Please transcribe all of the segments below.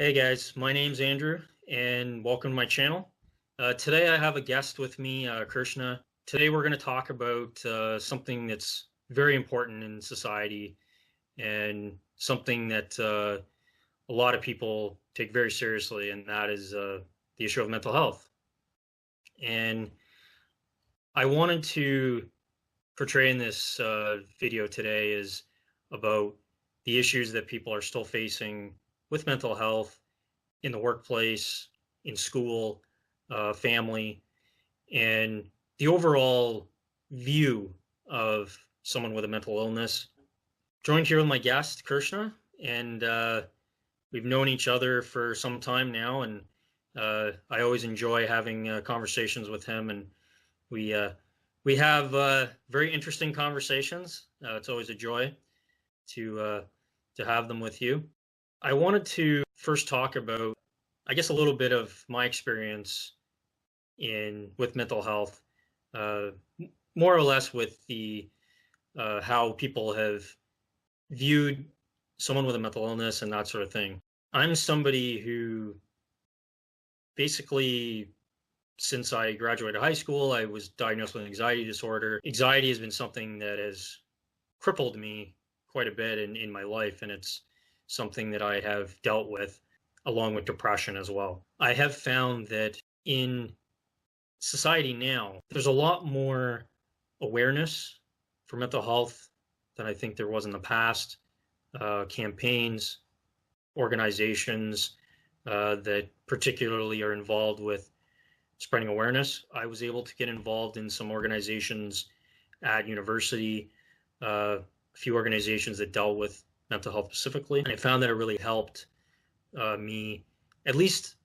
Hey guys, my name's Andrew and welcome to my channel. Today I have a guest with me, Krishna. Today we're going to talk about something that's very important in society and something that a lot of people take very seriously, and that is the issue of mental health. And I wanted to portray in this video today is about the issues that people are still facing with mental health in the workplace, in school, family, and the overall view of someone with a mental illness. Joined here with my guest, Krishna, and we've known each other for some time now, and I always enjoy having conversations with him, and we have very interesting conversations. It's always a joy to have them with you. I wanted to first talk about, I guess, a little bit of my experience with mental health, more or less with the how people have viewed someone with a mental illness and that sort of thing. I'm somebody who basically, since I graduated high school, I was diagnosed with an anxiety disorder. Anxiety has been something that has crippled me quite a bit in my life, and it's something that I have dealt with along with depression as well. I have found that in society now, there's a lot more awareness for mental health than I think there was in the past. Campaigns, organizations that particularly are involved with spreading awareness. I was able to get involved in some organizations at university, a few organizations that dealt with mental health specifically, and I found that it really helped me at least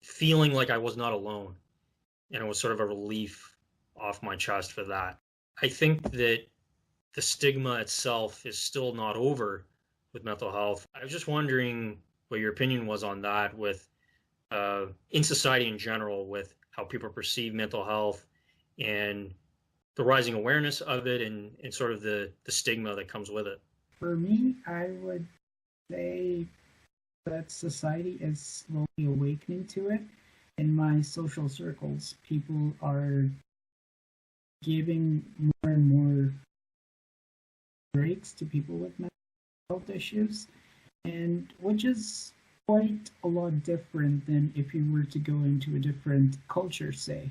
feeling like I was not alone, and it was sort of a relief off my chest for that. I think that the stigma itself is still not over with mental health. I was just wondering what your opinion was on that, with in society in general, with how people perceive mental health and the rising awareness of it, and sort of the stigma that comes with it. For me, I would say that society is slowly awakening to it. In my social circles, people are giving more and more breaks to people with mental health issues, and which is quite a lot different than if you were to go into a different culture, say.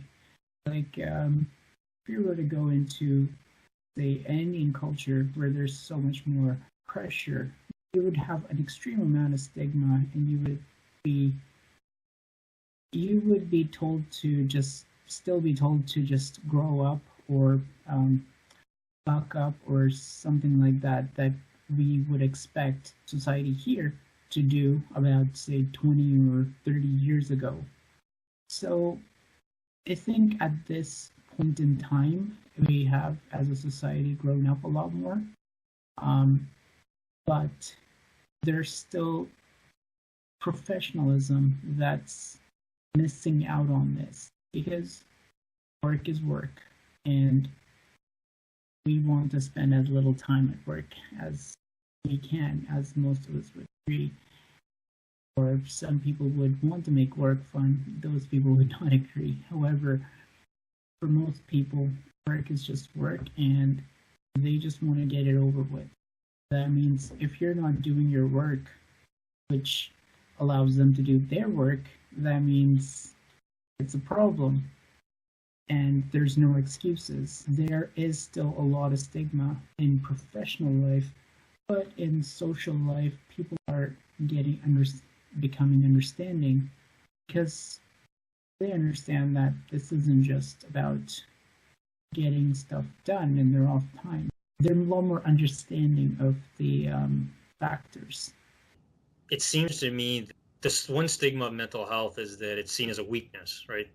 Like, if you were to go into, say, Indian culture where there's so much more pressure, you would have an extreme amount of stigma, and you would be told to just still be told to just grow up, or buck up, or something like that, that we would expect society here to do about, say, 20 or 30 years ago. So I think at this point in time, we have, as a society, grown up a lot more. But there's still professionalism that's missing out on this, because work is work, and we want to spend as little time at work as we can, as most of us would agree. Or if some people would want to make work fun, those people would not agree. However, for most people, work is just work, and they just want to get it over with. That means if you're not doing your work, which allows them to do their work, that means it's a problem. And there's no excuses. There is still a lot of stigma in professional life, but in social life, people are becoming understanding, because they understand that this isn't just about getting stuff done in their off time. They're a lot more understanding of the factors. It seems to me this one stigma of mental health is that it's seen as a weakness, right?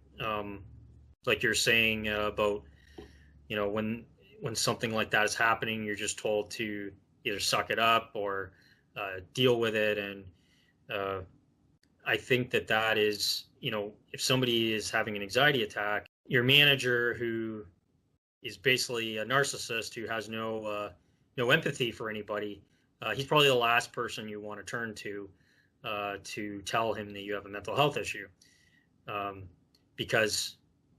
Like you're saying about, when something like that is happening, you're just told to either suck it up or deal with it. And I think that is, if somebody is having an anxiety attack, your manager, who is basically a narcissist who has no empathy for anybody, he's probably the last person you want to turn to to tell him that you have a mental health issue, because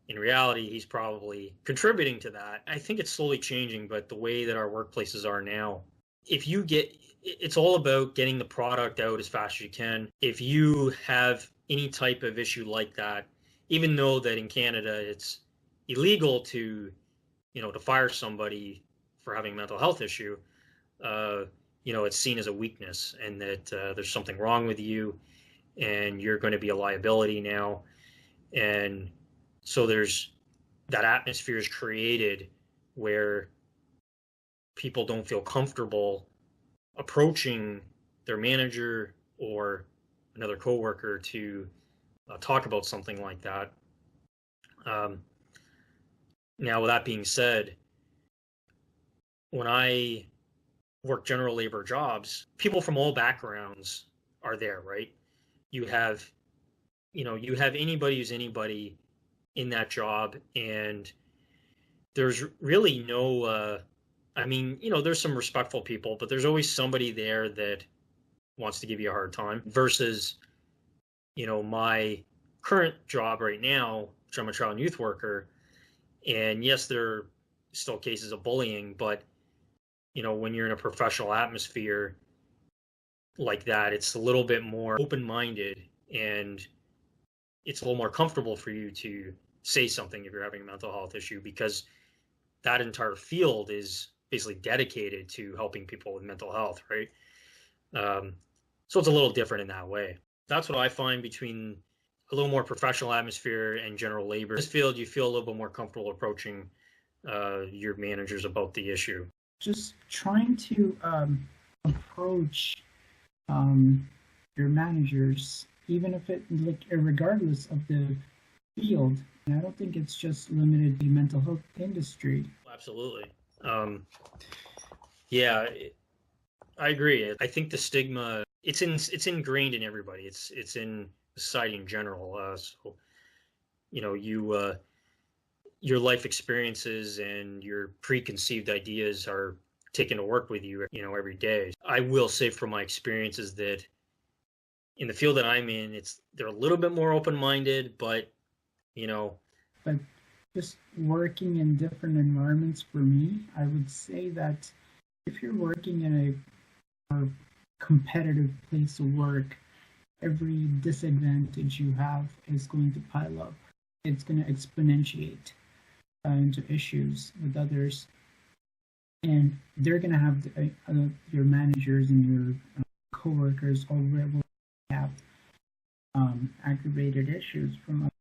in reality, he's probably contributing to that. I think it's slowly changing, but the way that our workplaces are now, it's all about getting the product out as fast as you can. If you have any type of issue like that, even though that in Canada it's illegal to, to fire somebody for having a mental health issue, it's seen as a weakness, and that there's something wrong with you and you're going to be a liability now. And so there's that atmosphere is created where people don't feel comfortable approaching their manager or another coworker to talk about something like that. Now, with that being said, when I work general labor jobs, people from all backgrounds are there, right? You have anybody who's anybody in that job, and there's really no, there's some respectful people, but there's always somebody there that wants to give you a hard time versus, my current job right now, which I'm a child and youth worker. And yes, there are still cases of bullying, but, when you're in a professional atmosphere like that, it's a little bit more open-minded, and it's a little more comfortable for you to say something if you're having a mental health issue, because that entire field is basically dedicated to helping people with mental health, right? So it's a little different in that way. That's what I find between a little more professional atmosphere and general labor. In this field, you feel a little bit more comfortable approaching your managers about the issue. Just trying to approach your managers, even if regardless of the field. And I don't think it's just limited to the mental health industry. Absolutely. Yeah, I agree. I think the stigma, it's ingrained in everybody. It's in society in general. So, your life experiences and your preconceived ideas are taken to work with you, every day. I will say from my experiences that in the field that I'm in, they're a little bit more open-minded, but, But just working in different environments for me, I would say that if you're working in a competitive place of work, every disadvantage you have is going to pile up. It's going to exponentiate into issues with others, and they're going to have your managers and your coworkers already have aggravated issues from other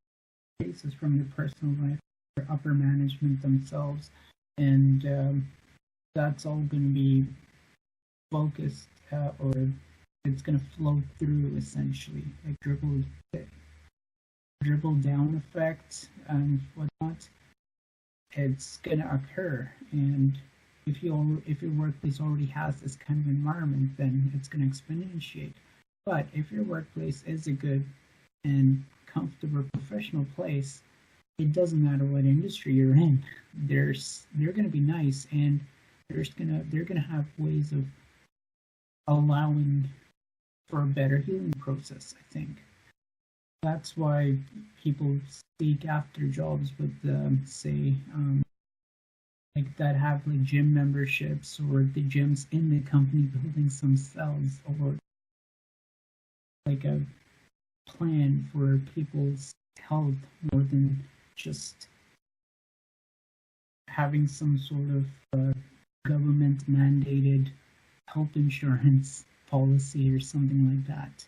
cases from their personal life, or upper management themselves, and that's all going to be focused, or it's going to flow through, essentially, like dribble down effect and whatnot. It's going to occur, and if your workplace already has this kind of environment, then it's going to exponentiate. But if your workplace is a good and comfortable professional place, it doesn't matter what industry you're in. They're going to be nice, and they're going to have ways of allowing for a better healing process, I think. That's why people seek after jobs with, say, like that have like gym memberships, or the gyms in the company buildings themselves, or like a plan for people's health more than just having some sort of government mandated health insurance policy or something like that.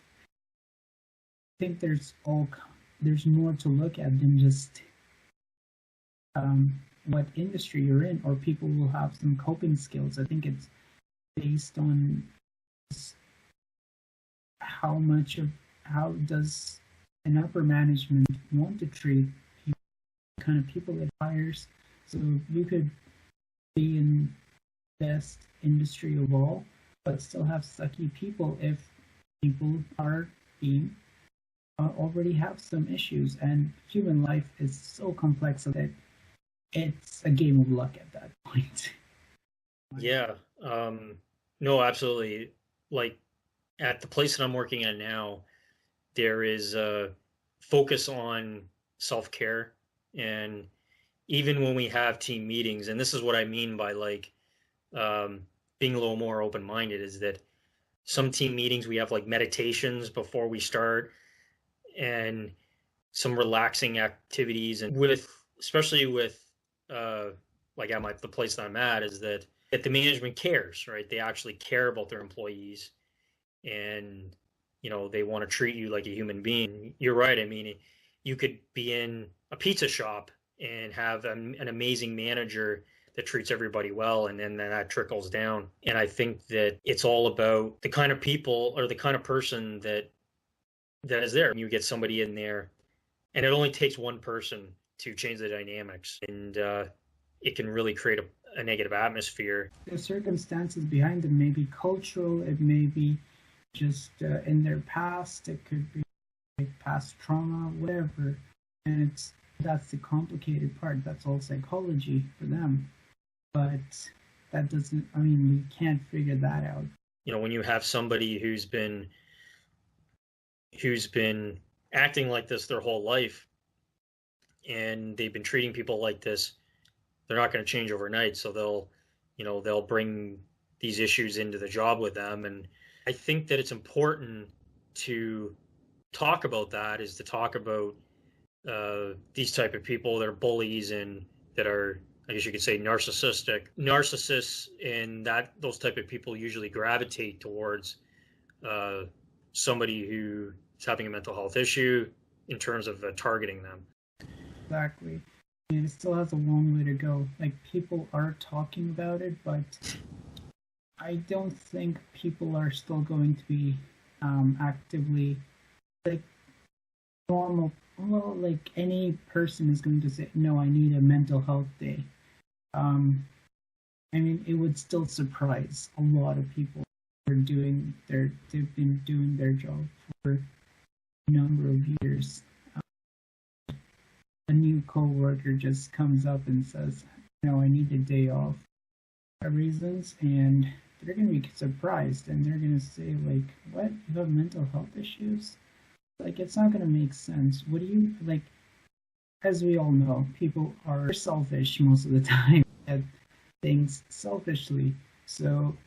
I think there's more to look at than just what industry you're in, or people will have some coping skills. I think it's based on how does an upper management want to treat people, kind of people it hires. So you could be in best industry of all, but still have sucky people if people already have some issues, and human life is so complex that it's a game of luck at that point. Yeah. No, absolutely. Like, at the place that I'm working at now, there is a focus on self-care. And even when we have team meetings, and this is what I mean by like being a little more open-minded, is that some team meetings we have like meditations before we start and some relaxing activities. And with, especially with like at the place that I'm at, is that the management cares, right? They actually care about their employees, and they want to treat you like a human being. You're right. I mean, you could be in a pizza shop and have an amazing manager that treats everybody well, and then that trickles down. And I think that it's all about the kind of people or the kind of person that is there. You get somebody in there, and it only takes one person to change the dynamics, and it can really create a negative atmosphere. The circumstances behind it may be cultural, it may be just in their past, it could be like past trauma, whatever. And that's the complicated part. That's all psychology for them. But that doesn't, I mean, we can't figure that out. When you have somebody who's been acting like this their whole life, and they've been treating people like this, they're not going to change overnight. So they'll bring these issues into the job with them. And I think that it's important to talk about that, is to talk about these type of people that are bullies and that are, I guess you could say, narcissists, and that those type of people usually gravitate towards somebody who is having a mental health issue in terms of targeting them. Exactly. And it still has a long way to go. Like, people are talking about it, but I don't think people are still going to be actively, like, normal. Well, like, any person is going to say, no, I need a mental health day. I mean, it would still surprise a lot of people who they've been doing their job for a number of years. A new coworker just comes up and says, no, I need a day off for reasons, and they're going to be surprised, and they're going to say, like, what? You have mental health issues? Like, it's not going to make sense. What do you, like, as we all know, people are selfish most of the time at things selfishly. So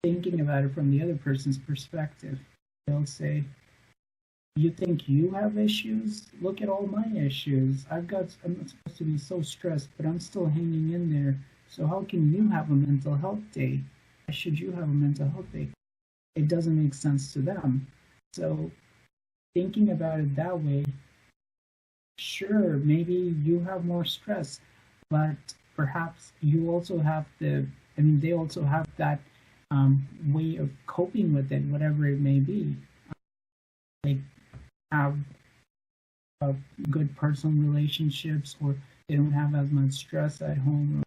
thinking about it from the other person's perspective, they'll say, you think you have issues? Look at all my issues. I'm not supposed to be so stressed, but I'm still hanging in there. So how can you have a mental health day? Why should you have a mental health day? It doesn't make sense to them. So thinking about it that way, sure, maybe you have more stress, but perhaps you also have they also have that way of coping with it, whatever it may be. They have good personal relationships, or they don't have as much stress at home, or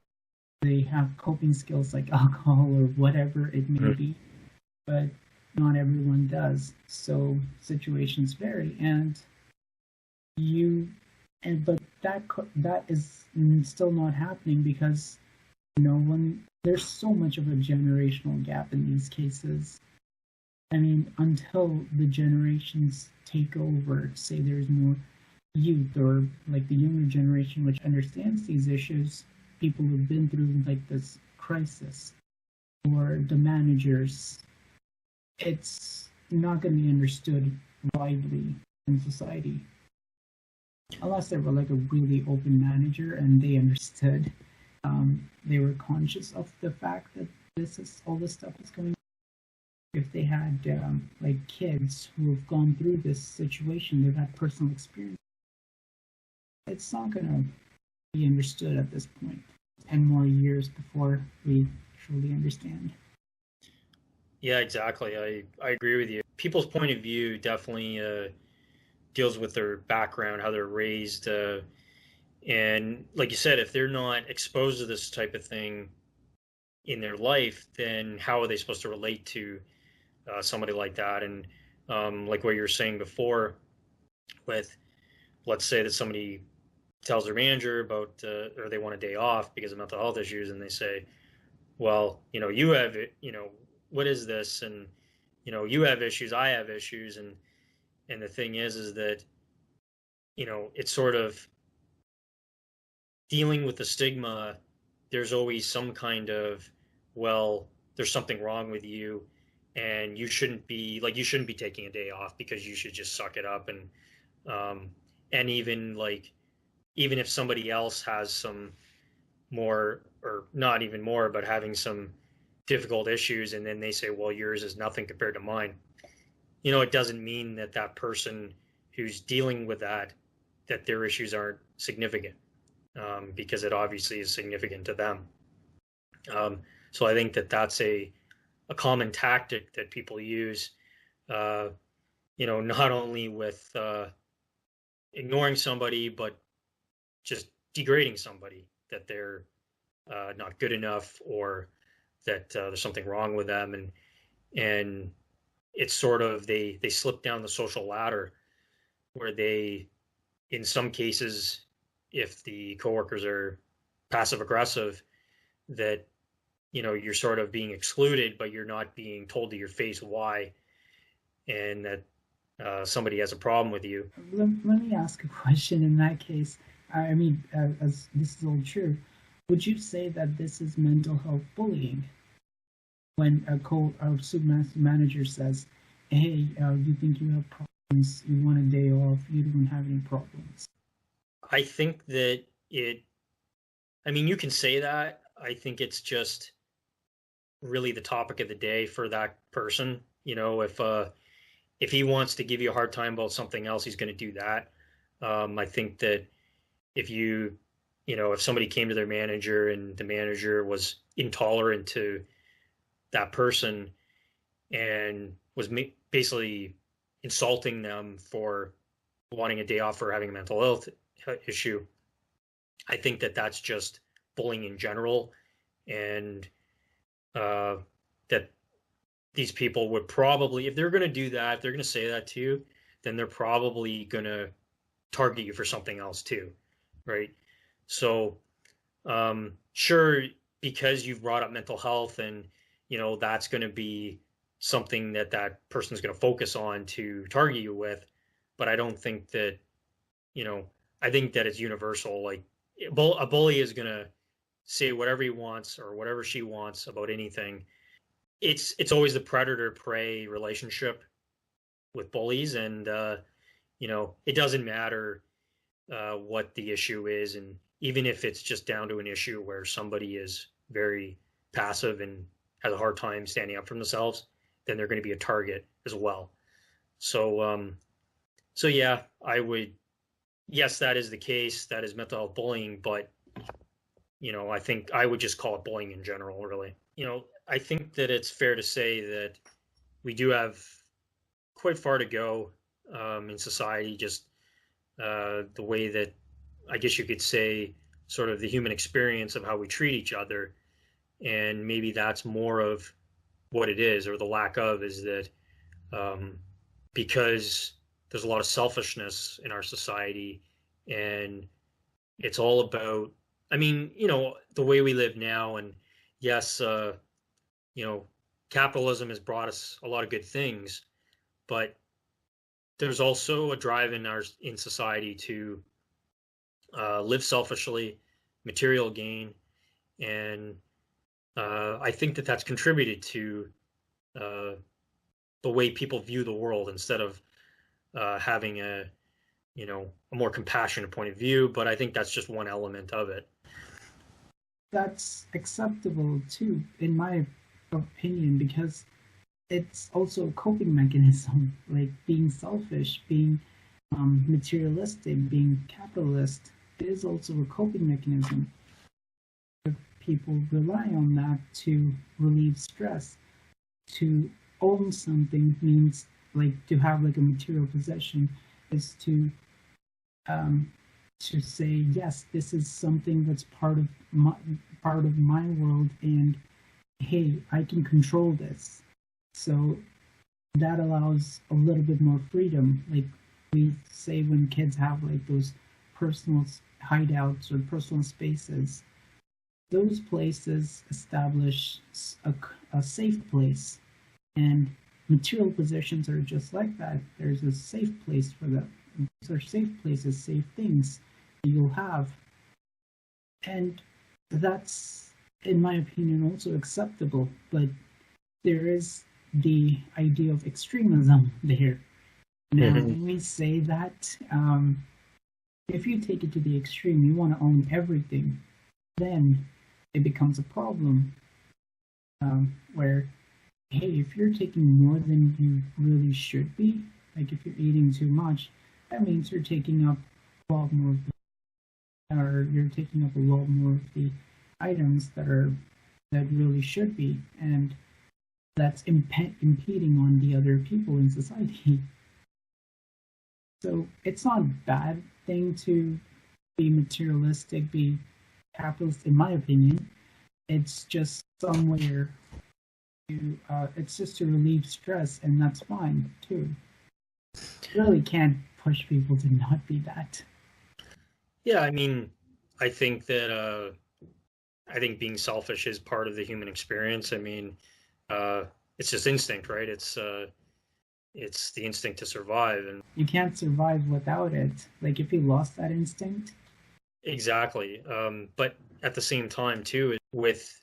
they have coping skills like alcohol or whatever it may be, but not everyone does. So situations vary, but that is still not happening because there's so much of a generational gap in these cases. I mean, until the generations take over, say there's more youth, or like the younger generation which understands these issues, people who've been through like this crisis, or the managers, it's not going to be understood widely in society. Unless they were like a really open manager and they understood, they were conscious of the fact that all this stuff is coming. If they had like kids who have gone through this situation, they've had personal experience, it's not going to be understood at this point. 10 more years before we truly understand. Yeah, exactly. I agree with you. People's point of view definitely deals with their background, how they're raised, and like you said, if they're not exposed to this type of thing in their life, then how are they supposed to relate to somebody like that? And like what you were saying before, with, let's say that somebody tells their manager about or they want a day off because of mental health issues, and they say, well, you have it, what is this? And you have issues, I have issues, and the thing is that it's sort of dealing with the stigma. There's always some kind of, well, there's something wrong with you, and you shouldn't be taking a day off because you should just suck it up. And even if somebody else has some more, or not even more, but having some difficult issues, and then they say, well, yours is nothing compared to mine, it doesn't mean that that person who's dealing with that their issues aren't significant, because it obviously is significant to them. So I think that that's a common tactic that people use, not only with ignoring somebody, but just degrading somebody, that they're not good enough, or that there's something wrong with them, and it's sort of they slip down the social ladder, where they, in some cases, if the coworkers are passive aggressive, that you're sort of being excluded, but you're not being told to your face why, and that somebody has a problem with you. Let me ask a question in that case. I mean, as this is all true, would you say that this is mental health bullying? When a supermaster manager says, hey, you think you have problems, you want a day off, you don't have any problems. I think that you can say that. I think it's just really the topic of the day for that person. If he wants to give you a hard time about something else, he's going to do that. I think that if somebody came to their manager and the manager was intolerant to that person and was basically insulting them for wanting a day off or having a mental health issue, I think that that's just bullying in general, and that these people would probably, if they're going to do that, if they're going to say that to you, then they're probably going to target you for something else too, right? So sure, because you've brought up mental health, and that's going to be something that person's going to focus on to target you with, but I don't think that, I think that it's universal. Like, a bully is going to say whatever he wants or whatever she wants about anything. It's always the predator-prey relationship with bullies, and it doesn't matter what the issue is, and even if it's just down to an issue where somebody is very passive and has a hard time standing up for themselves, then they're going to be a target as well. So yeah, yes, that is the case. That is mental health bullying, but I think I would just call it bullying in general, really. I think that it's fair to say that we do have quite far to go in society, just the way that, I guess you could say, sort of the human experience of how we treat each other. And maybe that's more of what it is, or the lack of, is that because there's a lot of selfishness in our society, and it's all about, the way we live now. And yes, capitalism has brought us a lot of good things, but there's also a drive in society to live selfishly, material gain, and I think that that's contributed to the way people view the world, instead of having a more compassionate point of view. But I think that's just one element of it. That's acceptable too, in my opinion, because it's also a coping mechanism. Like, being selfish, being materialistic, being capitalist is also a coping mechanism. People rely on that to relieve stress. To own something means, like, to have like a material possession is to say, yes, this is something that's part of my world, and hey, I can control this. So that allows a little bit more freedom. Like we say, when kids have like those personal hideouts or personal spaces, those places establish a safe place, and material possessions are just like that. There's a safe place for them. Those are safe places, safe things that you'll have. And that's, in my opinion, also acceptable. But there is the idea of extremism there. Now, when we say that, if you take it to the extreme, you want to own everything, then it becomes a problem. Where, hey, if you're taking more than you really should be, like if you're eating too much, that means you're taking up a lot more of the, or you're taking up a lot more of the items that really should be, and that's impeding on the other people in society. So it's not a bad thing to be materialistic, be capitalist, in my opinion. It's just somewhere to, it's just to relieve stress, and that's fine too. You really can't push people to not be that. Yeah, I mean, I think that I think being selfish is part of the human experience. I mean, it's just instinct, right? It's the instinct to survive, and you can't survive without it. Like if you lost that instinct. Exactly. But at the same time, too, with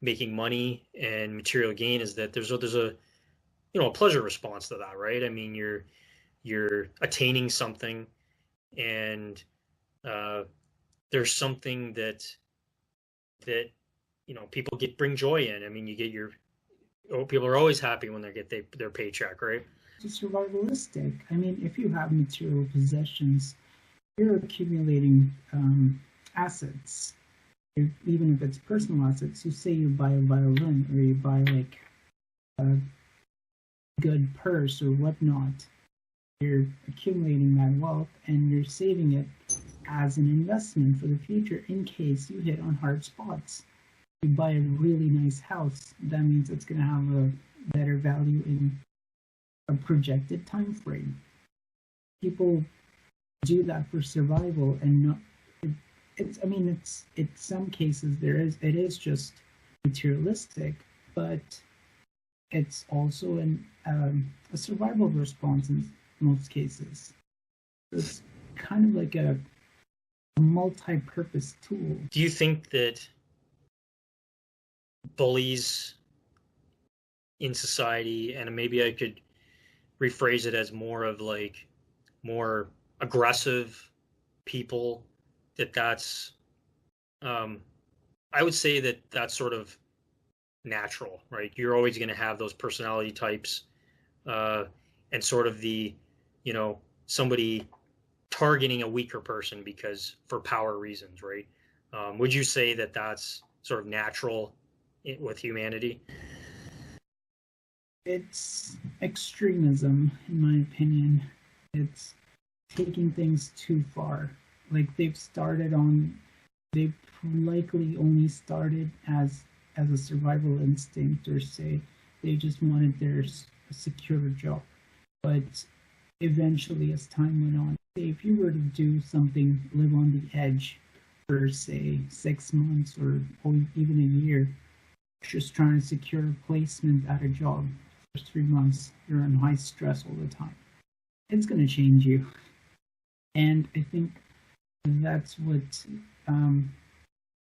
making money and material gain, is that there's a a pleasure response to that, right? I mean, you're attaining something, and there's something that people bring joy in. I mean, you get people are always happy when they get their paycheck, right? It's survivalistic. I mean, if you have material possessions, you're accumulating assets. Even if it's personal assets, you say you buy a violin or you buy like a good purse or whatnot. You're accumulating that wealth and you're saving it as an investment for the future in case you hit on hard spots. You buy a really nice house, that means it's going to have a better value in a projected time frame. People do that for survival, and not. It's in some cases it is just materialistic, but it's also a survival response in most cases. It's kind of like a multi-purpose tool. Do you think that bullies in society, and maybe I could rephrase it as more aggressive people, that's I would say that's sort of natural, right? You're always going to have those personality types, and sort of the somebody targeting a weaker person because for power reasons, right? Would you say that that's sort of natural with humanity? It's extremism, in my opinion. It's taking things too far. Like they've likely only started as a survival instinct, or say they just wanted their secure job. But eventually, as time went on, say if you were to do something, live on the edge for say 6 months or even a year, just trying to secure a placement at a job for 3 months, you're in high stress all the time. It's going to change you. And I think that's what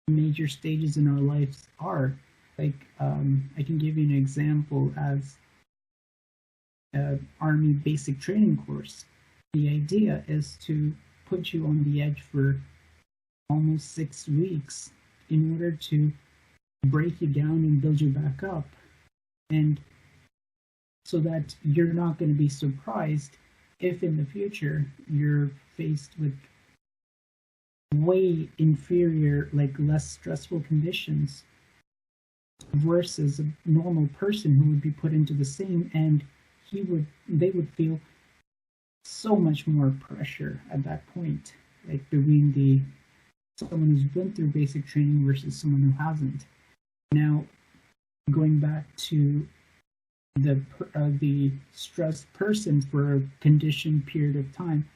major stages in our lives are. Like, I can give you an example as an Army basic training course. The idea is to put you on the edge for almost 6 weeks in order to break you down and build you back up. And so that you're not going to be surprised if in the future you're faced with way inferior, like less stressful conditions versus a normal person who would be put into the same, and they would feel so much more pressure at that point, like between someone who's been through basic training versus someone who hasn't. Now, going back to the stressed person for a conditioned period of time,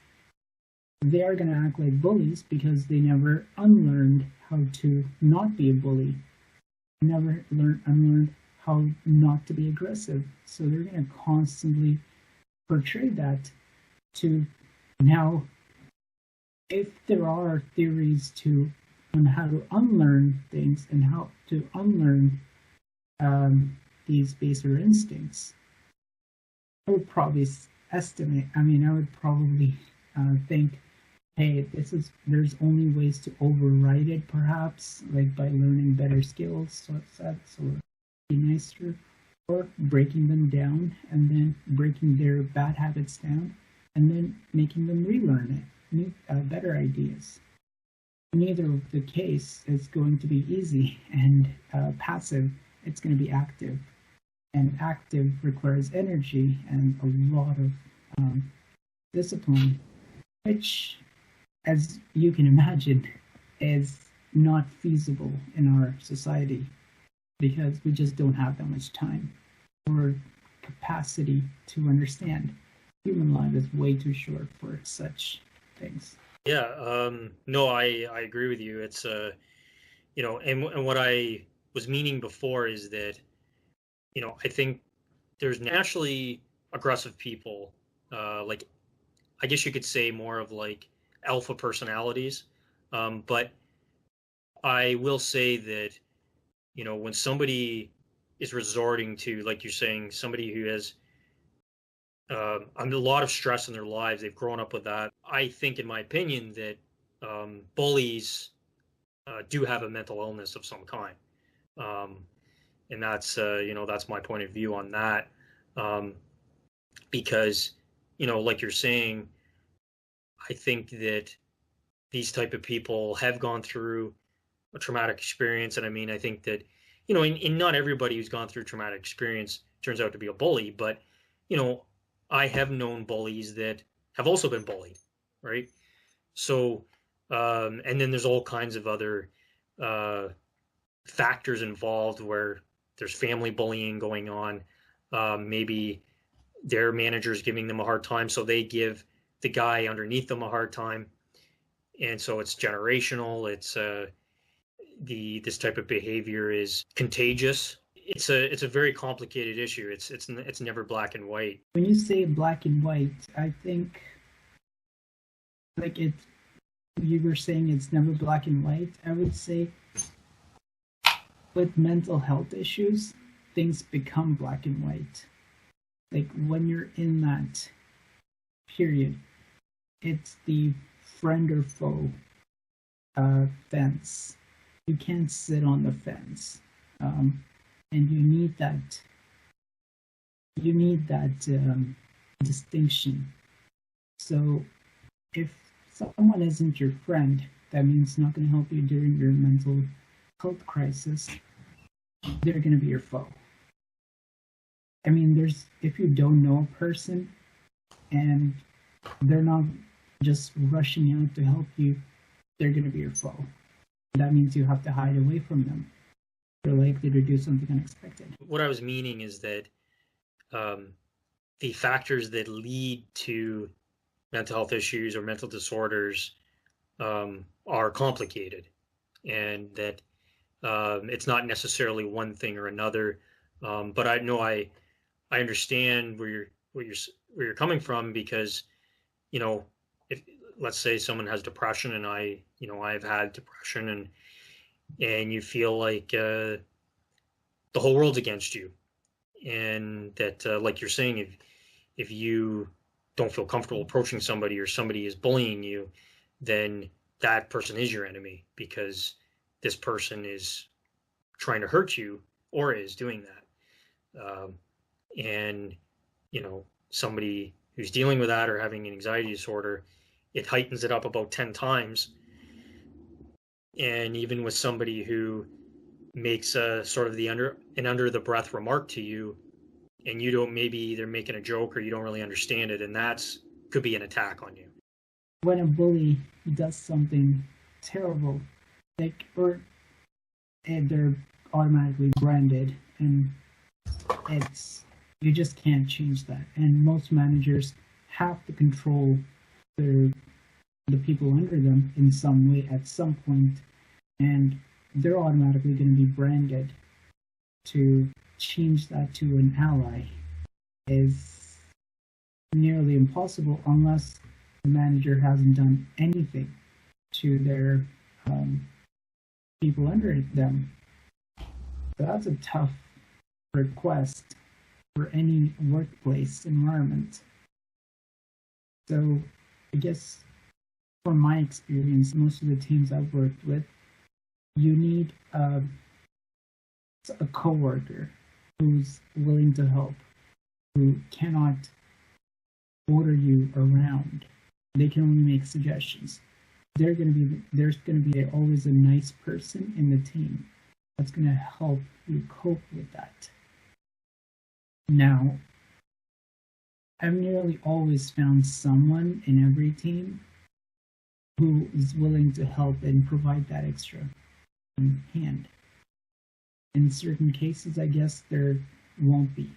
they are going to act like bullies because they never unlearned how to not be a bully, never unlearned how not to be aggressive. So they're going to constantly portray that to now. If there are theories on how to unlearn things and how to unlearn these baser instincts, I would probably estimate. I mean, I would probably think, hey, there's only ways to override it, perhaps, like by learning better skills, or be nicer, or breaking them down and then breaking their bad habits down and then making them relearn it. Better ideas. Neither of the case is going to be easy and passive. It's going to be active, and active requires energy and a lot of discipline, which, as you can imagine, is not feasible in our society because we just don't have that much time or capacity to understand. Human life is way too short for such things. Yeah, no, I agree with you. It's and what I was meaning before is that, I think there's naturally aggressive people, like I guess you could say more of like alpha personalities. But I will say that, when somebody is resorting to, like you're saying, somebody who has under a lot of stress in their lives, they've grown up with that. I think, in my opinion, that bullies do have a mental illness of some kind, and that's my point of view on that. Because, like you're saying, I think that these type of people have gone through a traumatic experience, and I mean, I think that, in not everybody who's gone through traumatic experience turns out to be a bully, but I have known bullies that have also been bullied, right? So, and then there's all kinds of other factors involved where there's family bullying going on. Maybe their manager's giving them a hard time, so they give the guy underneath them a hard time, and so it's generational. It's this type of behavior is contagious. It's a very complicated issue. It's never black and white. When you say black and white, I think like you were saying it's never black and white. I would say with mental health issues, things become black and white. Like when you're in that period, it's the friend or foe fence. You can't sit on the fence. And you need that distinction. So if someone isn't your friend, that means not going to help you during your mental health crisis, they're going to be your foe. I mean, if you don't know a person and they're not just rushing out to help you, they're going to be your foe. That means you have to hide away from them. They're likely to do something unexpected. What I was meaning is that the factors that lead to mental health issues or mental disorders are complicated, and that it's not necessarily one thing or another. But I know I understand where you're coming from, because if, let's say, someone has depression, and I've had depression, and you feel like the whole world's against you, and that like you're saying, if you don't feel comfortable approaching somebody, or somebody is bullying you, then that person is your enemy, because this person is trying to hurt you or is doing that. And somebody who's dealing with that or having an anxiety disorder, it heightens it up about 10 times. And even with somebody who makes a sort of under the breath remark to you, and you don't, maybe they're making a joke or you don't really understand it, and could be an attack on you. When a bully does something terrible, and they're automatically branded, and you just can't change that. And most managers have to control the people under them in some way at some point, and they're automatically going to be branded to change that to an ally is nearly impossible unless the manager hasn't done anything to their people under them. So that's a tough request for any workplace environment. So I guess from my experience, most of the teams I've worked with, you need a coworker who's willing to help, who cannot order you around. They can only make suggestions. There's going to be always a nice person in the team that's going to help you cope with that. Now, I've nearly always found someone in every team who is willing to help and provide that extra hand. In certain cases, I guess there won't be,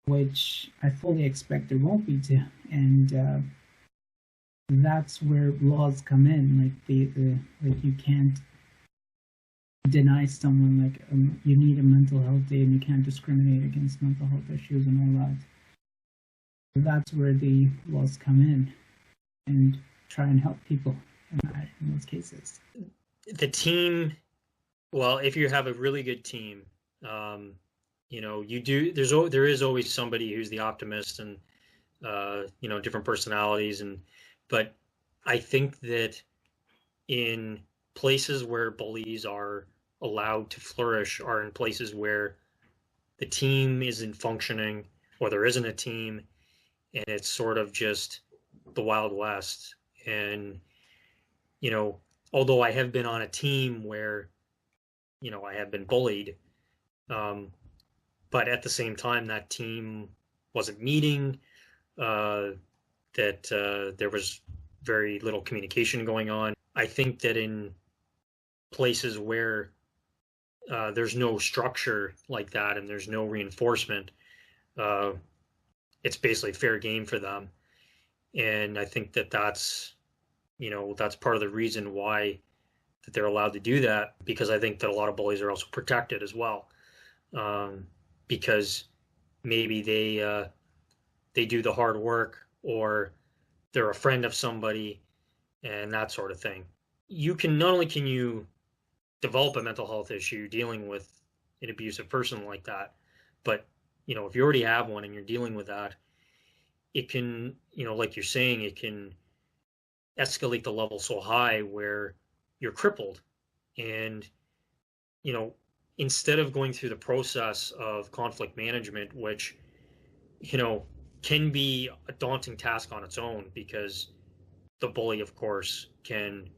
which I fully expect there won't be too, and that's where laws come in. Like you can't deny someone, like you need a mental health day, and you can't discriminate against mental health issues and all that. So that's where the laws come in and try and help people in those cases. The team, well, if you have a really good team, you do. There is always somebody who's the optimist, and different personalities, but I think that in places where bullies are allowed to flourish are in places where the team isn't functioning, or there isn't a team, and it's sort of just the Wild West. And although I have been on a team where I have been bullied, but at the same time that team wasn't meeting, that there was very little communication going on. I think that in places where there's no structure like that and there's no reinforcement, it's basically fair game for them. And I think that that's part of the reason why that they're allowed to do that, because I think that a lot of bullies are also protected as well, because maybe they do the hard work, or they're a friend of somebody, and that sort of thing. Not only can you develop a mental health issue dealing with an abusive person like that, but if you already have one and you're dealing with that, it can, like you're saying, it can escalate the level so high where you're crippled. And instead of going through the process of conflict management, which can be a daunting task on its own, because the bully, of course, can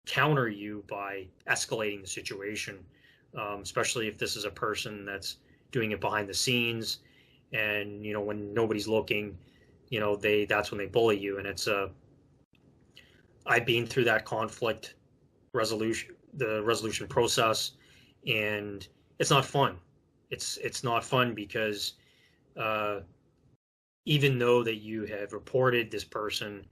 counter you by escalating the situation, especially if this is a person that's doing it behind the scenes, and when nobody's looking, that's when they bully you. And I've been through that conflict resolution process, and it's not fun. It's not fun because even though that you have reported this person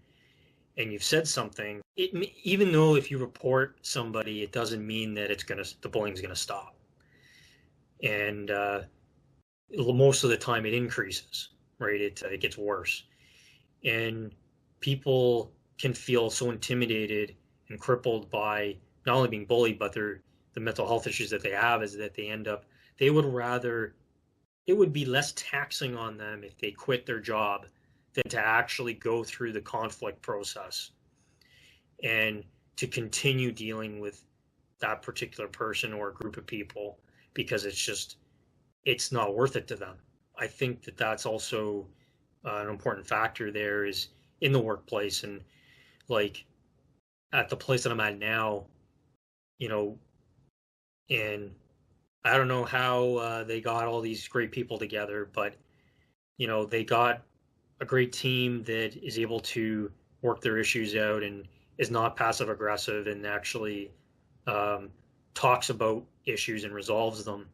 and you've said something, even though if you report somebody, it doesn't mean that the bullying's gonna stop. And most of the time it increases, right? It gets worse. And people can feel so intimidated and crippled by not only being bullied, but the mental health issues that they have, is that it would be less taxing on them if they quit their job than to actually go through the conflict process and to continue dealing with that particular person or a group of people, because it's not worth it to them. I think that that's also an important factor there, is in the workplace. And like at the place that I'm at now, and I don't know how they got all these great people together, but they got a great team that is able to work their issues out and is not passive aggressive, and actually talks about issues and resolves them,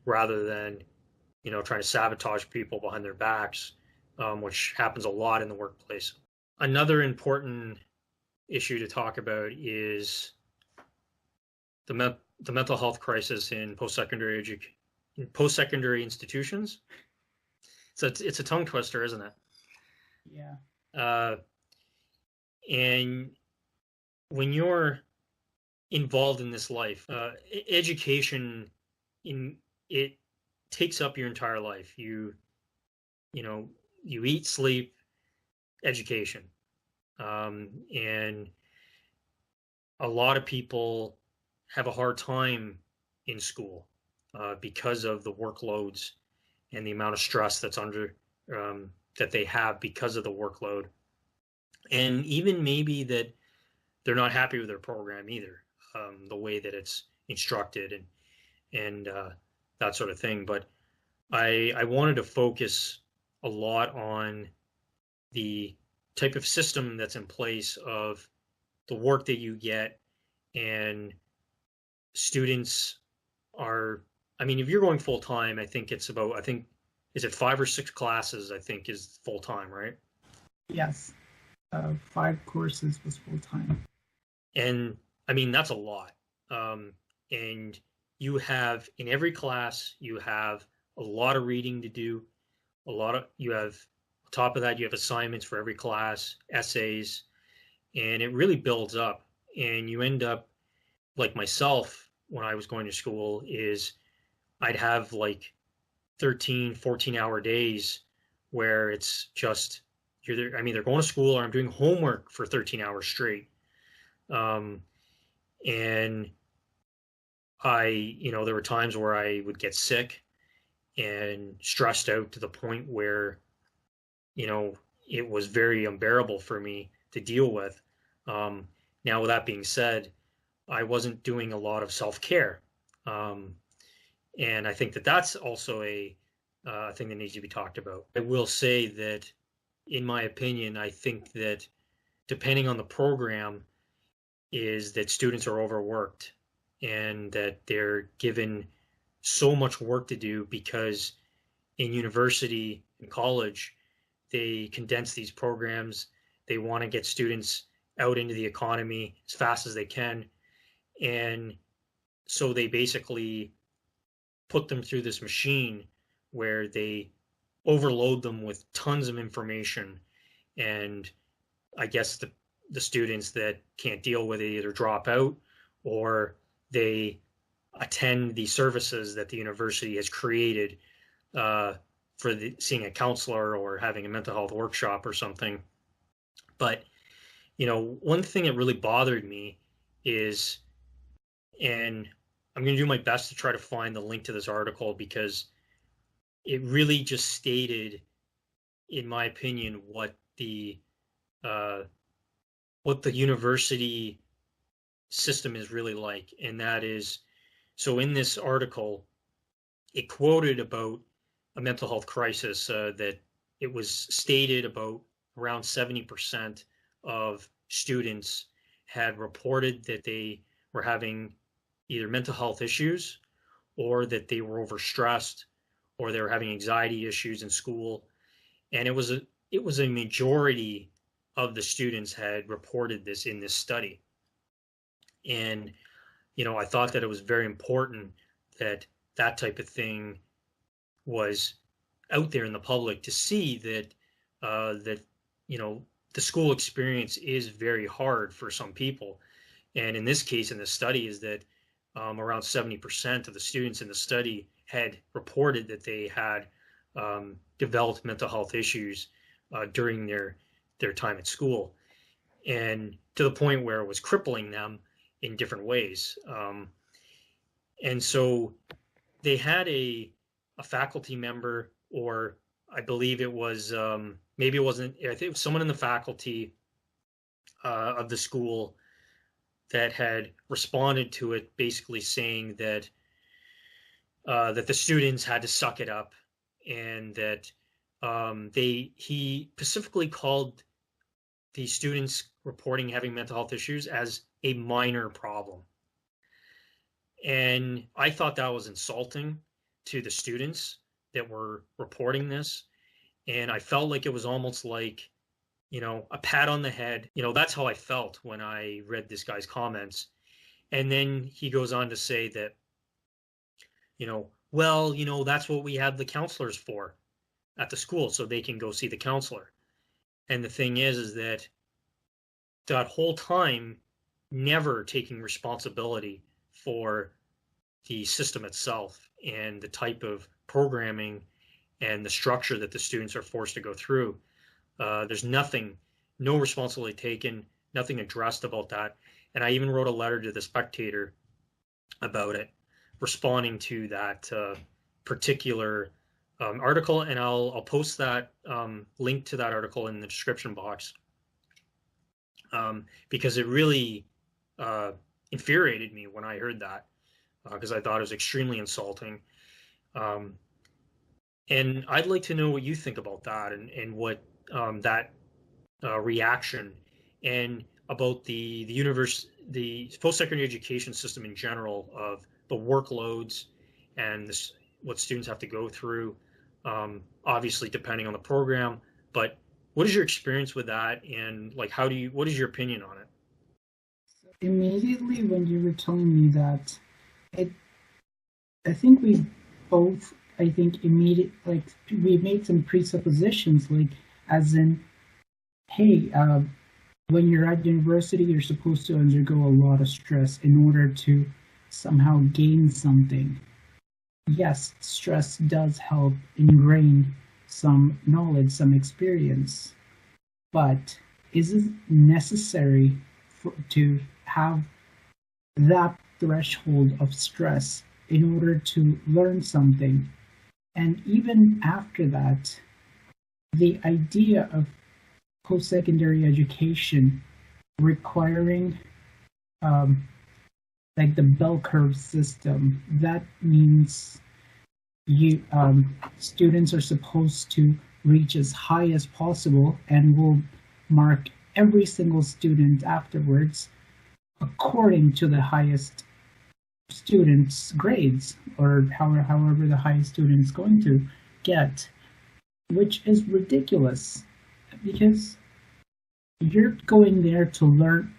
rather than trying to sabotage people behind their backs, which happens a lot in the workplace. Another important issue to talk about is the mental health crisis in post-secondary in post-secondary institutions. So it's a tongue twister, isn't it? Yeah. And when you're involved in this life, education it takes up your entire life. You eat, sleep, education, and a lot of people have a hard time in school because of the workloads and the amount of stress that's that they have because of the workload, and even maybe that they're not happy with their program either, the way that it's instructed and that sort of thing. But I wanted to focus a lot on the type of system that's in place of the work that you get, and students are, I mean, if you're going full time, I think is it 5 or 6 classes, I think, is full time, right? Yes. 5 courses was full time. And I mean, that's a lot. And you have, in every class, you have a lot of reading to do. You have, on top of that, you have assignments for every class, essays, and it really builds up. And you end up, like myself, when I was going to school, is I'd have like 13, 14-hour days where it's just, I'm either going to school or I'm doing homework for 13 hours straight. And there were times where I would get sick and stressed out to the point where, it was very unbearable for me to deal with. Now, with that being said, I wasn't doing a lot of self-care. And I think that that's also a thing that needs to be talked about. I will say that, in my opinion, I think that depending on the program, is that students are overworked and that they're given so much work to do because in university and college, they condense these programs. They want to get students out into the economy as fast as they can. And so they basically put them through this machine where they overload them with tons of information. And I guess the students that can't deal with it either drop out or they attend the services that the university has created for seeing a counselor or having a mental health workshop or something. But, one thing that really bothered me is, and I'm going to do my best to try to find the link to this article because it really just stated, in my opinion, what the university system is really like. And that is, so in this article, it quoted about a mental health crisis that it was stated about around 70% of students had reported that they were having either mental health issues or that they were overstressed or they were having anxiety issues in school. And it was a majority of the students had reported this in this study. And, I thought that it was very important that that type of thing was out there in the public to see that, the school experience is very hard for some people. And in this case, in the study, is that around 70% of the students in the study had reported that they had developed mental health issues during their time at school, and to the point where it was crippling them in different ways. And so they had a faculty member, or I believe it was, maybe it wasn't, I think it was someone in the faculty of the school that had responded to it, basically saying that that the students had to suck it up, and that he specifically called the students reporting having mental health issues as a minor problem. And I thought that was insulting to the students that were reporting this. And I felt like it was almost like, a pat on the head. That's how I felt when I read this guy's comments. And then he goes on to say that, Well, that's what we have the counselors for at the school, so they can go see the counselor. And the thing is that that whole time, never taking responsibility for the system itself and the type of programming and the structure that the students are forced to go through. There's no responsibility taken, nothing addressed about that. And I even wrote a letter to the Spectator about it, responding to that particular article, and I'll post that link to that article in the description box, because it really infuriated me when I heard that, because I thought it was extremely insulting. And I'd like to know what you think about that, and what that reaction, and about the post-secondary education system in general, of the workloads and what students have to go through, obviously depending on the program. But what is your experience with that, and like what is your opinion on it? So immediately when you were telling me that, I think we both, we made some presuppositions, like, as in, hey, when you're at university, you're supposed to undergo a lot of stress in order to somehow gain something. Yes, stress does help ingrain some knowledge, some experience, but is it necessary to have that threshold of stress in order to learn something? And even after that, the idea of post-secondary education requiring like the bell curve system, that means students are supposed to reach as high as possible, and will mark every single student afterwards according to the highest student's grades, or however the highest student's going to get, which is ridiculous, because you're going there to learn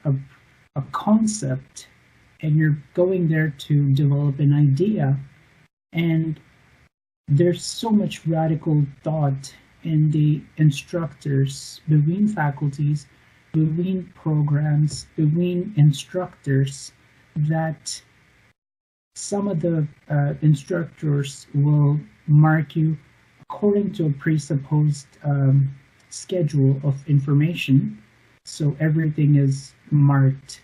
a concept, and you're going there to develop an idea, and there's so much radical thought in the instructors, between faculties, between programs, between instructors, that some of the instructors will mark you according to a presupposed schedule of information. So everything is marked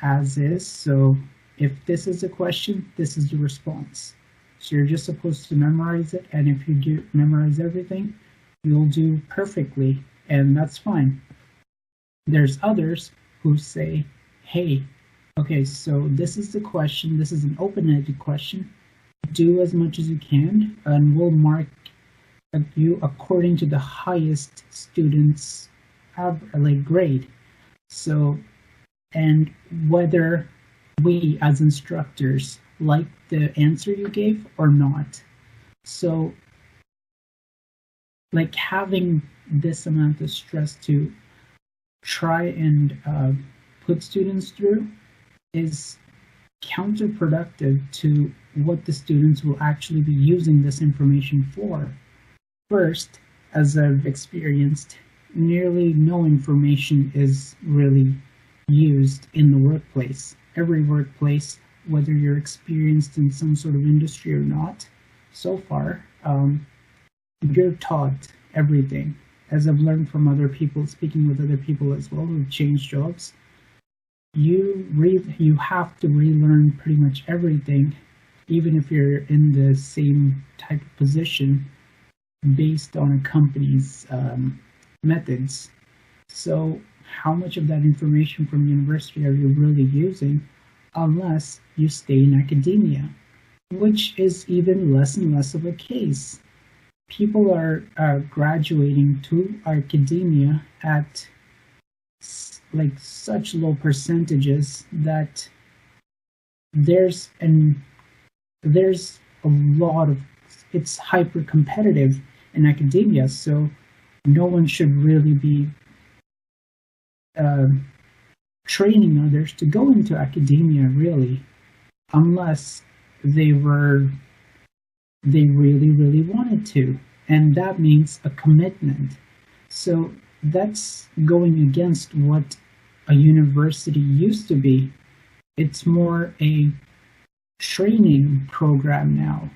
as is. So if this is a question, this is the response. So you're just supposed to memorize it, and if you do memorize everything, you'll do perfectly, and that's fine. There's others who say, hey, okay, so this is the question, this is an open-ended question, do as much as you can, and we'll mark you according to the highest students have grade. So, and whether we as instructors like the answer you gave or not. So, like, having this amount of stress to try and put students through is counterproductive to what the students will actually be using this information for. First, as I've experienced, nearly no information is really used in the workplace. Every workplace, whether you're experienced in some sort of industry or not, so far, you're taught everything. As I've learned from other people, speaking with other people as well who've changed jobs, you have to relearn pretty much everything, even if you're in the same type of position, based on a company's methods. So how much of that information from university are you really using, unless you stay in academia, which is even less and less of a case. People are graduating to academia at such low percentages that there's a lot of, it's hyper competitive in academia, so no one should really be training others to go into academia, really, unless they were they really, really wanted to. And that means a commitment. So that's going against what a university used to be. It's more a training program now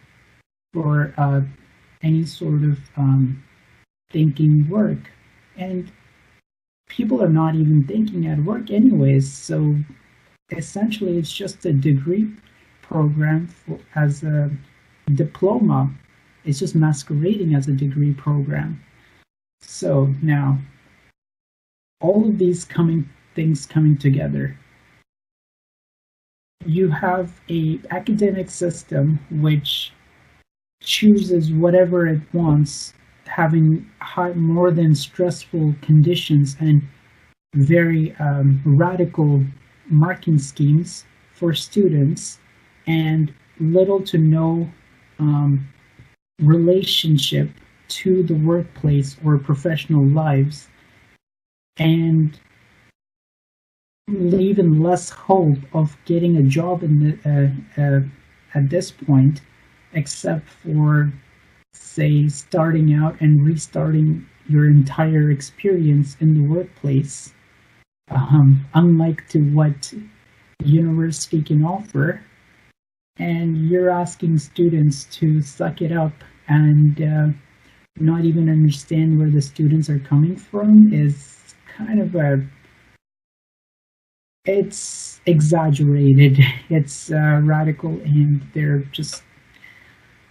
for any sort of thinking work. And people are not even thinking at work anyways. So essentially, it's just a degree program as a diploma. It's just masquerading as a degree program. So now, all of these things coming together, you have a academic system which chooses whatever it wants, having more than stressful conditions and very radical marking schemes for students, and little to no relationship to the workplace or professional lives, and even less hope of getting a job at this point, except for, say, starting out and restarting your entire experience in the workplace. Unlike to what university can offer, and you're asking students to suck it up and not even understand where the students are coming from is kind of it's exaggerated, it's radical, and they're just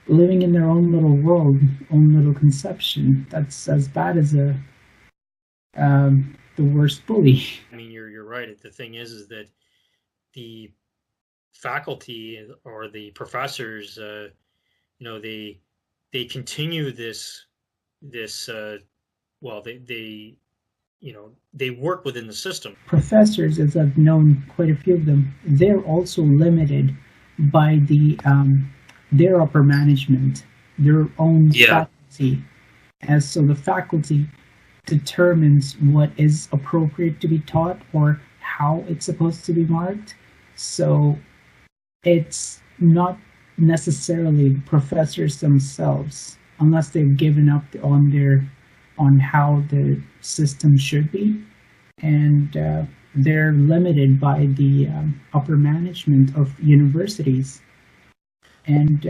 living in their own little world, own little conception. That's as bad as the worst bully. I mean, you're right. The thing is that the faculty or the professors, they continue this well, they work within the system. Professors, as I've known quite a few of them, they're also limited by their upper management, their own faculty. As so the faculty determines what is appropriate to be taught or how it's supposed to be marked. So it's not necessarily professors themselves, unless they've given up on how the system should be, and they're limited by the upper management of universities, and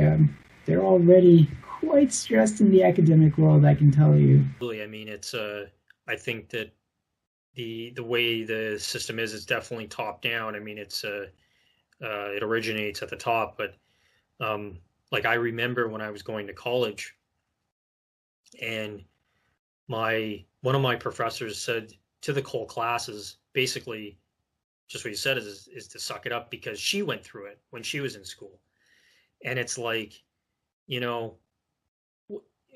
they're already quite stressed in the academic world, I can tell you. I mean, it's I think that the way the system is, it's definitely top down. I mean, it's it originates at the top, but like I remember when I was going to college, and one of my professors said to the whole classes, basically just what you said is to suck it up, because she went through it when she was in school. And it's like,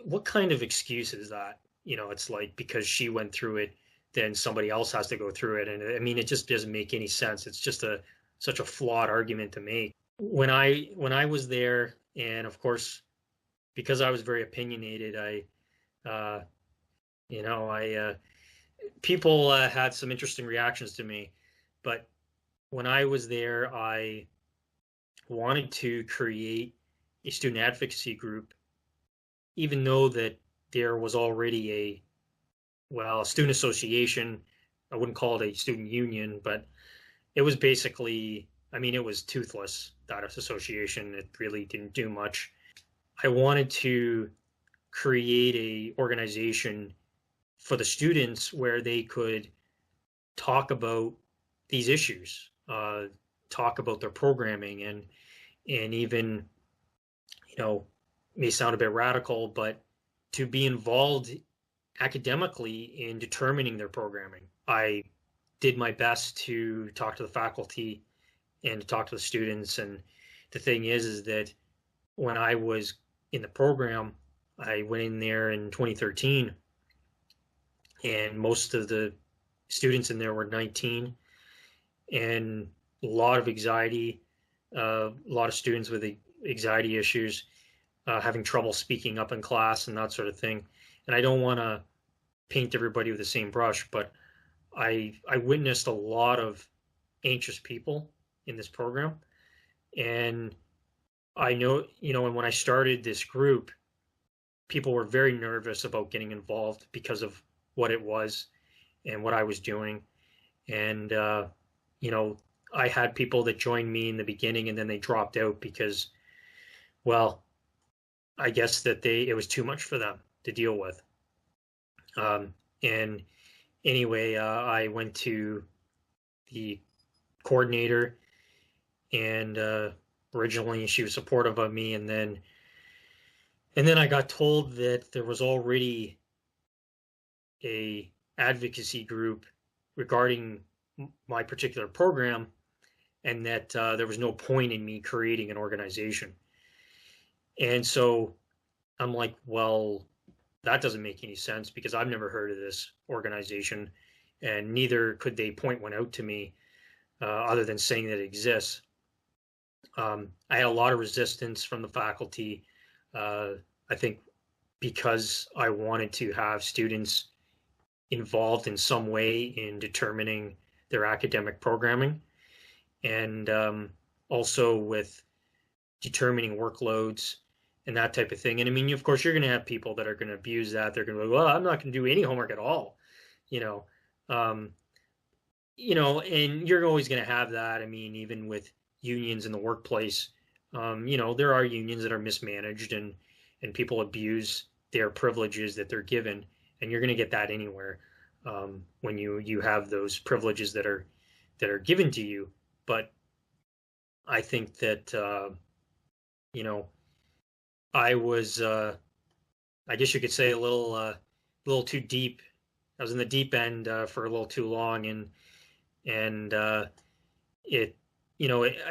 what kind of excuse is that? It's like, because she went through it, then somebody else has to go through it. And I mean, it just doesn't make any sense. It's just such a flawed argument to make. When I was there, and of course, because I was very opinionated, people had some interesting reactions to me. But when I was there, I wanted to create a student advocacy group, even though that there was already a student association. I wouldn't call it a student union, but it was basically, I mean, it was toothless, that association. It really didn't do much. I wanted to create a organization for the students where they could talk about these issues, talk about their programming, and even, may sound a bit radical, but to be involved academically in determining their programming. I did my best to talk to the faculty and to talk to the students. And the thing is that when I was in the program, I went in there in 2013, and most of the students in there were 19, and a lot of anxiety, a lot of students with anxiety issues, having trouble speaking up in class and that sort of thing. And I don't want to paint everybody with the same brush, but I witnessed a lot of anxious people in this program. And I know, and when I started this group, people were very nervous about getting involved because of what it was and what I was doing. And, you know, I had people that joined me in the beginning and then they dropped out because, well, I guess that it was too much for them to deal with. And anyway, I went to the coordinator, and originally she was supportive of me, and then I got told that there was already a advocacy group regarding my particular program, and that there was no point in me creating an organization. And so I'm like, well, that doesn't make any sense because I've never heard of this organization, and neither could they point one out to me other than saying that it exists. I had a lot of resistance from the faculty. I think because I wanted to have students involved in some way in determining their academic programming, and also with determining workloads and that type of thing. And I mean, of course, you're going to have people that are going to abuse that. They're going to go, well, I'm not going to do any homework at all, you know. And you're always going to have that. I mean, even with unions in the workplace, there are unions that are mismanaged, and people abuse their privileges that they're given, and you're going to get that anywhere when you have those privileges that are given to you. But I think that I was, I guess you could say, a little too deep. I was in the deep end for a little too long, and it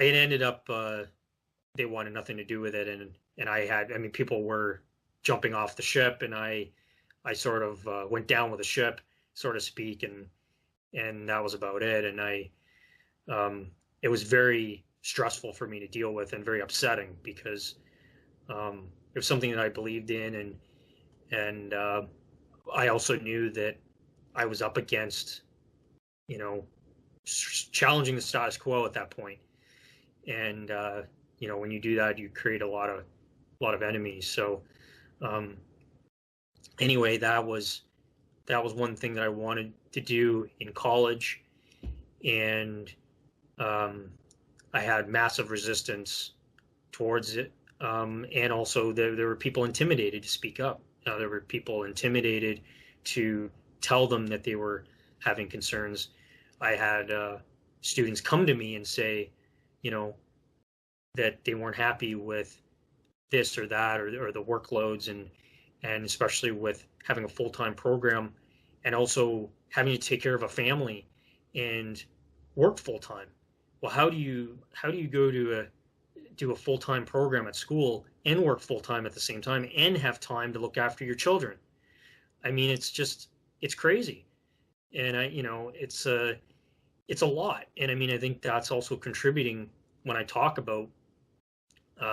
ended up they wanted nothing to do with it, and people were jumping off the ship, and I sort of went down with the ship, so to speak, and that was about it. And it was very stressful for me to deal with and very upsetting because it was something that I believed in, and I also knew that I was up against, challenging the status quo at that point. And when you do that, you create a lot of enemies. So anyway, that was one thing that I wanted to do in college, and I had massive resistance towards it. And also there were people intimidated to speak up. There were people intimidated to tell them that they were having concerns. I had students come to me and say, that they weren't happy with this or that, or the workloads, and especially with having a full-time program and also having to take care of a family and work full-time. Well, how do you go to do a full-time program at school and work full-time at the same time and have time to look after your children? I mean, it's crazy. And it's a lot. And I mean, I think that's also contributing when I talk about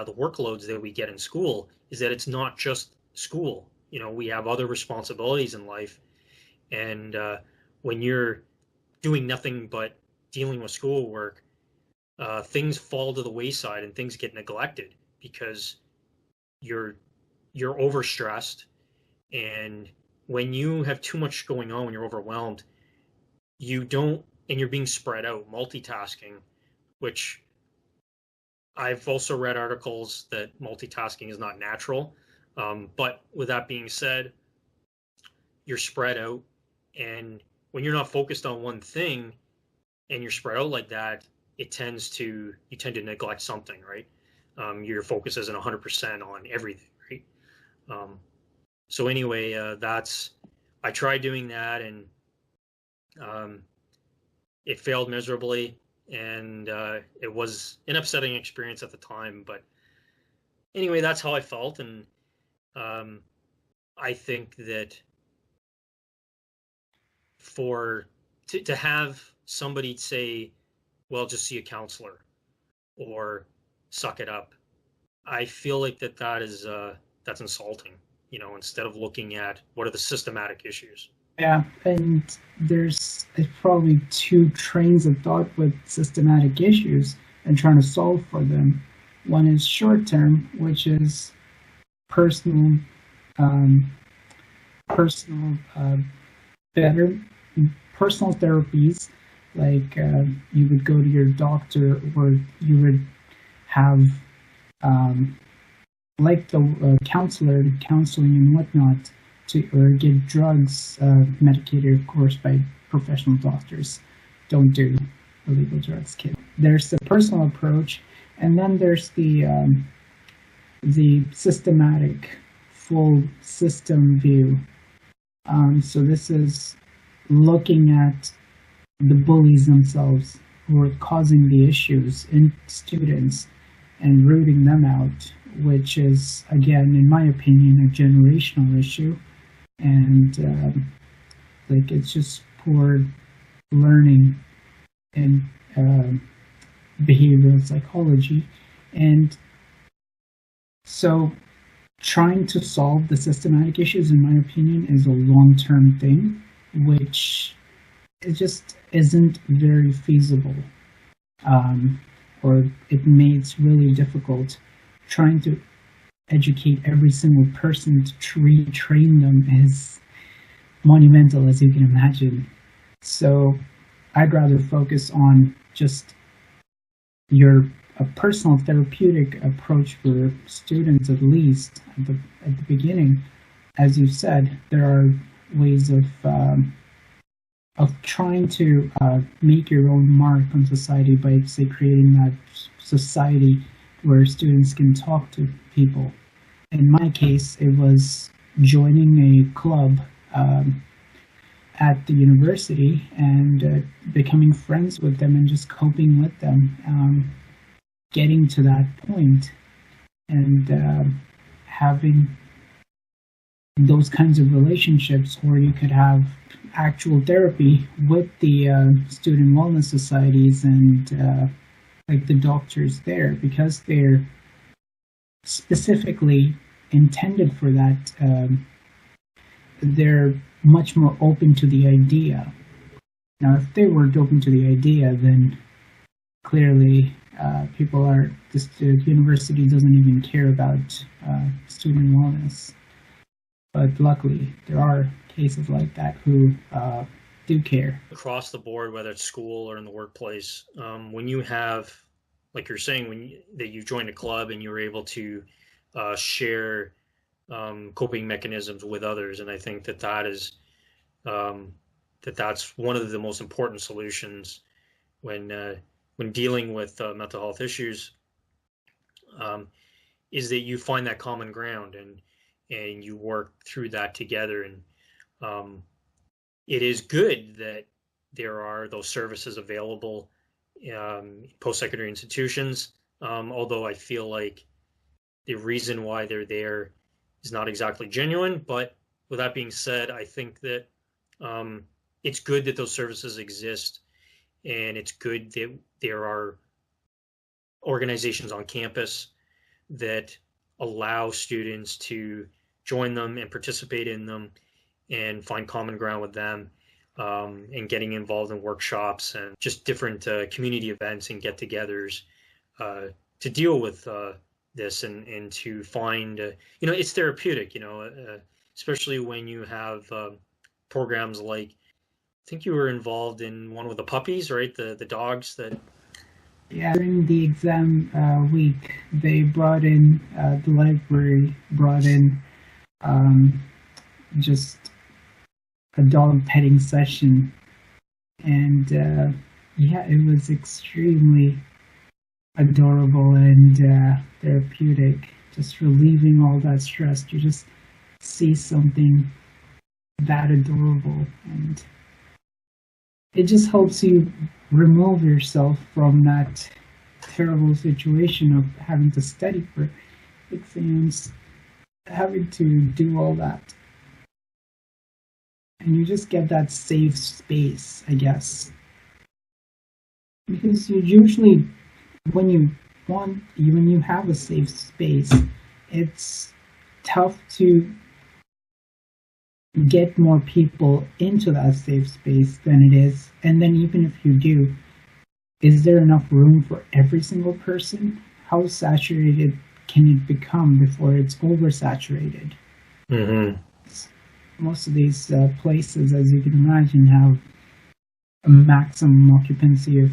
the workloads that we get in school, is that it's not just school. We have other responsibilities in life. And when you're doing nothing but dealing with schoolwork, things fall to the wayside and things get neglected because you're overstressed. And when you have too much going on, when you're overwhelmed, and you're being spread out, multitasking, which I've also read articles that multitasking is not natural. But with that being said, you're spread out, and when you're not focused on one thing and you're spread out like that, you tend to neglect something, right? Your focus isn't 100% on everything, right? So anyway, I tried doing that, and it failed miserably, and it was an upsetting experience at the time. But anyway, that's how I felt, and I think that to have somebody say, well, just see a counselor or suck it up, I feel like that's insulting, instead of looking at what are the systematic issues. Yeah, and there's probably two trains of thought with systematic issues and trying to solve for them. One is short term, which is personal, personal, better personal therapies. Like you would go to your doctor, or you would have like the counseling and whatnot, to or get drugs medicated, of course, by professional doctors. Don't do illegal drugs, kid. There's the personal approach, and then there's the systematic, full system view. So this is looking at the bullies themselves who are causing the issues in students and rooting them out, which is, again, in my opinion, a generational issue. And like, it's just poor learning in behavioral psychology. And so trying to solve the systematic issues, in my opinion, is a long-term thing, which it just isn't very feasible, or it's really difficult. Trying to educate every single person to retrain them is monumental, as you can imagine. So I'd rather focus on just a personal therapeutic approach for students, at least at the beginning. As you said, there are ways of trying to make your own mark on society by, say, creating that society where students can talk to people. In my case, it was joining a club at the university and becoming friends with them and just coping with them, getting to that point and having those kinds of relationships where you could have actual therapy with the student wellness societies and like the doctors there, because they're specifically intended for that. They're much more open to the idea. Now, if they weren't open to the idea, then clearly the university doesn't even care about student wellness. But luckily, there are cases like that who do care. Across the board, whether it's school or in the workplace, when you have, like you're saying, that you joined a club and you're able to share coping mechanisms with others, and I think that is that's one of the most important solutions when dealing with mental health issues, is that you find that common ground and you work through that together. And it is good that there are those services available post-secondary institutions, although I feel like the reason why they're there is not exactly genuine. But with that being said, I think that it's good that those services exist, and it's good that there are organizations on campus that allow students to join them and participate in them and find common ground with them, and getting involved in workshops and just different community events and get-togethers to deal with this and to find, it's therapeutic, especially when you have programs like, I think you were involved in one with the puppies, right? The dogs that... Yeah, during the exam week, they brought in, the library brought in just a dog petting session. And yeah, it was extremely adorable and therapeutic, just relieving all that stress. You just see something that adorable, and it just helps you remove yourself from that terrible situation of having to study for exams, having to do all that. And you just get that safe space, I guess. Because you usually, when you have a safe space, it's tough to get more people into that safe space than it is. And then even if you do, is there enough room for every single person? how saturated can it become before it's oversaturated? Mm-hmm. Most of these places, as you can imagine, have a maximum occupancy of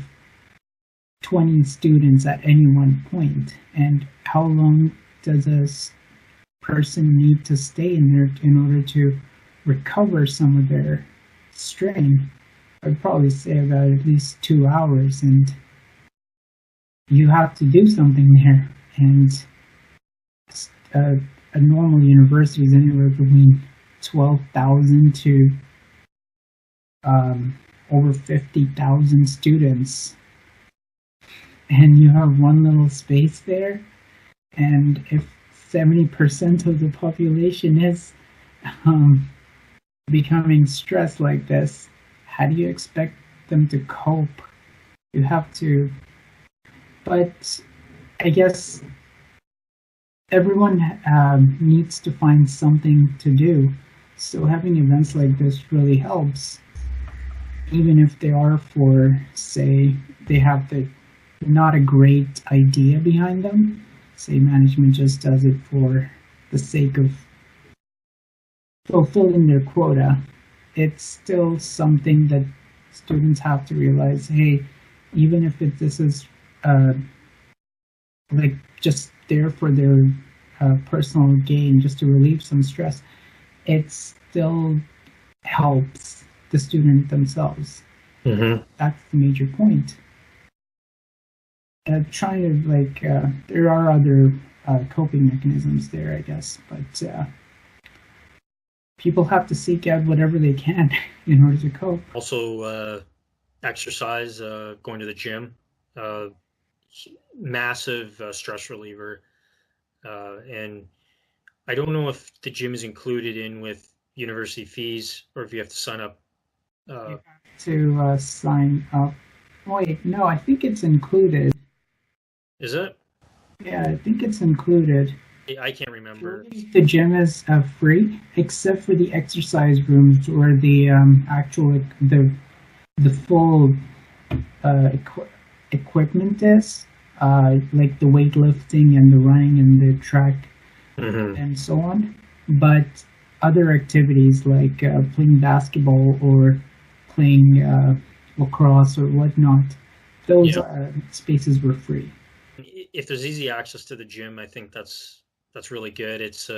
20 students at any one point. And how long does a person need to stay in there in order to recover some of their strain? I'd probably say about at least 2 hours, and you have to do something there. And a normal university is anywhere between 12,000 to over 50,000 students, and you have one little space there. And if 70% of the population is becoming stressed like this, how do you expect them to cope? You have to, but I guess everyone needs to find something to do. So having events like this really helps, even if they are for, say, they have not a great idea behind them. Say management just does it for the sake of fulfilling their quota. It's still something that students have to realize, hey, even if this is like just there for their personal gain, just to relieve some stress, it still helps the student themselves. Mm-hmm. That's the major point. Trying to there are other coping mechanisms there, I guess, but people have to seek out whatever they can in order to cope. Also, exercise, going to the gym, massive stress reliever, and I don't know if the gym is included in with university fees or if you have to sign up. You have to sign up. Wait, no, I think it's included. Is it? Yeah, I think it's included. I can't remember. The gym is free, except for the exercise rooms where the actual the full equipment is, like the weightlifting and the running and the track and so on. But other activities like playing basketball or playing lacrosse or whatnot, those spaces were free. If there's easy access to the gym, I think that's really good. It's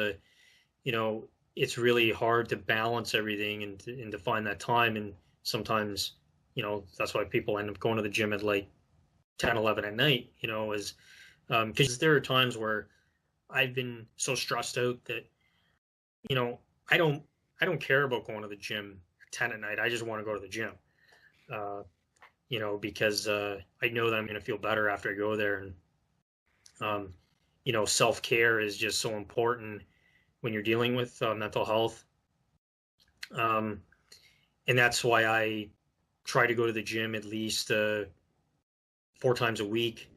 it's really hard to balance everything and to find that time, and sometimes that's why people end up going to the gym at like 10, 11 at night, is because there are times where I've been so stressed out that I don't care about going to the gym at 10 at night. I just want to go to the gym, because I know that I'm going to feel better after I go there. And self-care is just so important when you're dealing with mental health. And that's why I try to go to the gym at least 4 times a week.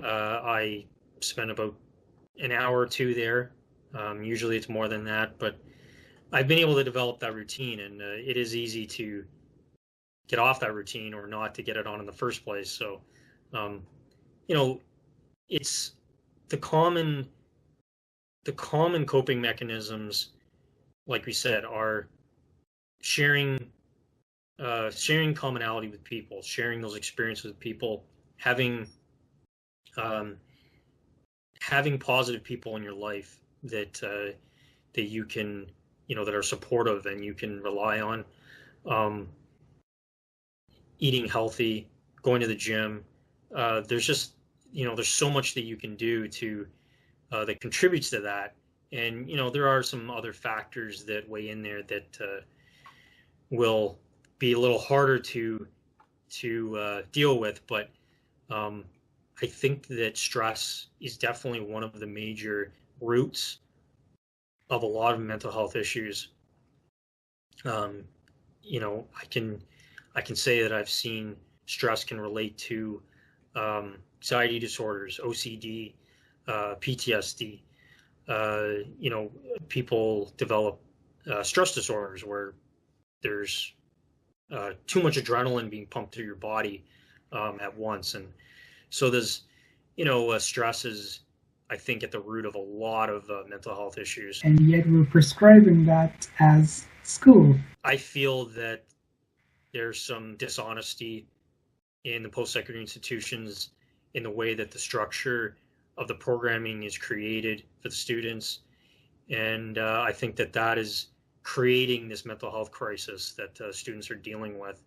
I spend about an hour or 2 there. Usually it's more than that, but I've been able to develop that routine, and it is easy to get off that routine or not to get it on in the first place. So, it's the common coping mechanisms, like we said, are sharing commonality with people, sharing those experiences with people, having positive people in your life that you can, that are supportive and you can rely on, eating healthy, going to the gym. There's just, there's so much that you can do that contributes to that. And, there are some other factors that weigh in there that will be a little harder to deal with. But I think that stress is definitely one of the major roots of a lot of mental health issues. I can say that I've seen stress can relate to anxiety disorders, OCD, PTSD. People develop stress disorders where there's too much adrenaline being pumped through your body at once, and so there's stress is, I think, at the root of a lot of mental health issues. And yet we're prescribing that as school. I feel that there's some dishonesty in the post-secondary institutions in the way that the structure of the programming is created for the students. And I think that is creating this mental health crisis that students are dealing with.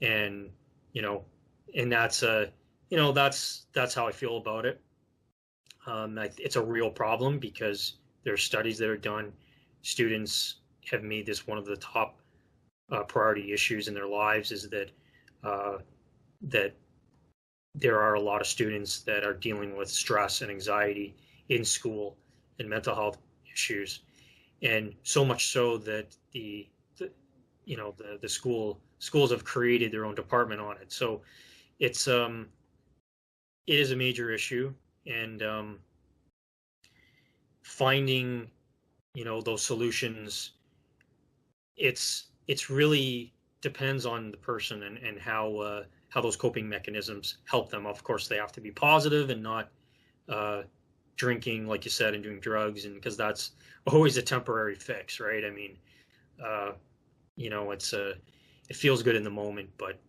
And, you know, and that's how I feel about it. It's a real problem because there are studies that are done. Students have made this one of the top priority issues in their lives, is that that there are a lot of students that are dealing with stress and anxiety in school and mental health issues, and so much so that the schools have created their own department on it. So it is a major issue, and finding those solutions, it's really depends on the person and how those coping mechanisms help them. Of course, they have to be positive and not drinking, like you said, and doing drugs, and because that's always a temporary fix, right? I mean, it feels good in the moment, but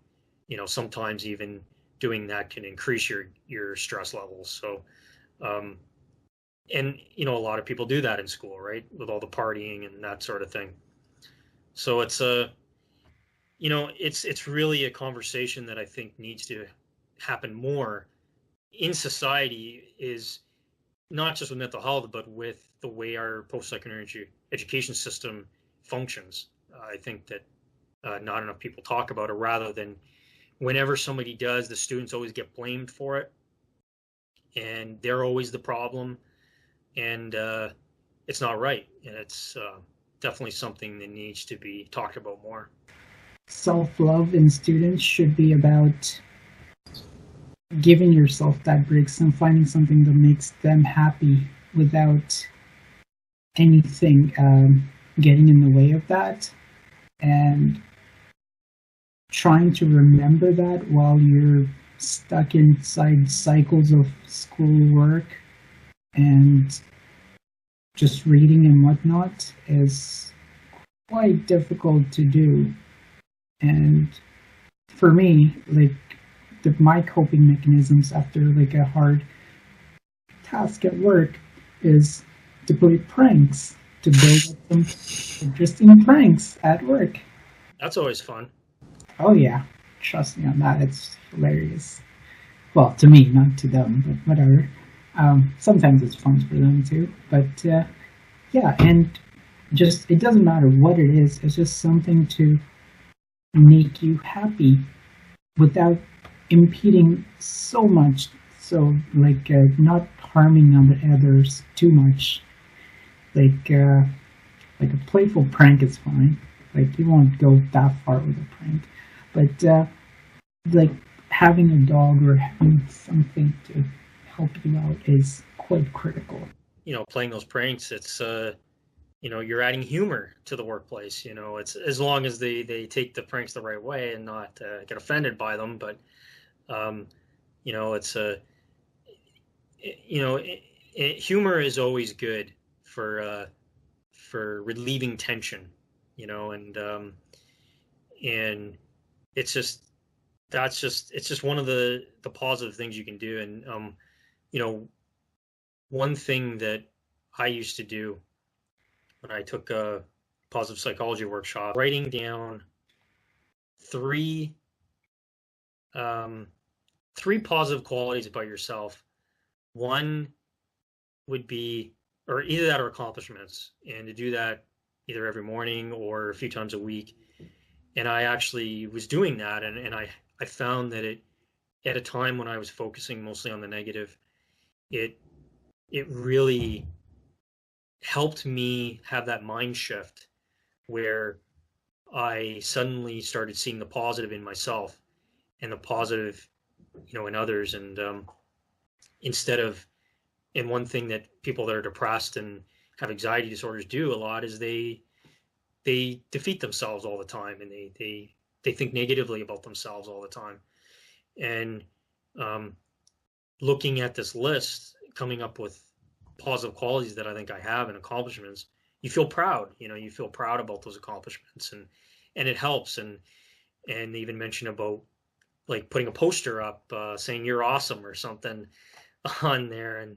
sometimes even doing that can increase your stress levels. So, and a lot of people do that in school, right, with all the partying and that sort of thing. So it's it's really a conversation that I think needs to happen more in society, is not just with mental health, but with the way our post-secondary education system functions. I think that not enough people talk about it, rather than whenever somebody does, the students always get blamed for it, and they're always the problem, and it's not right, and it's definitely something that needs to be talked about more. Self-love in students should be about giving yourself that breaks and finding something that makes them happy without anything getting in the way of that, and trying to remember that while you're stuck inside cycles of schoolwork and just reading and whatnot is quite difficult to do. And for me, like, my coping mechanisms after like a hard task at work is to play pranks, to build up some interesting pranks at work. That's always fun. Oh yeah, trust me on that. It's hilarious. Well, to me, not to them, but whatever. Sometimes it's fun for them too. But yeah, and just it doesn't matter what it is. It's just something to make you happy without impeding so much. So like not harming others too much. Like a playful prank is fine. Like you won't go that far with a prank, but like having a dog or having something to help you out is quite critical. Playing those pranks, it's you're adding humor to the workplace. It's as long as they take the pranks the right way and not get offended by them. But it's humor is always good for relieving tension. And it's just it's just one of the positive things you can do. And one thing that I used to do when I took a positive psychology workshop, writing down three positive qualities about yourself. One would be, or either that or accomplishments, and to do that either every morning or a few times a week. And I actually was doing that, and I found that at a time when I was focusing mostly on the negative, it really helped me have that mind shift where I suddenly started seeing the positive in myself and the positive, in others. And and one thing that people that are depressed and have anxiety disorders do a lot is they defeat themselves all the time, and they think negatively about themselves all the time. And looking at this list, coming up with positive qualities that I think I have and accomplishments, you feel proud. You feel proud about those accomplishments, and it helps. And even mention about like putting a poster up saying you're awesome or something on there. And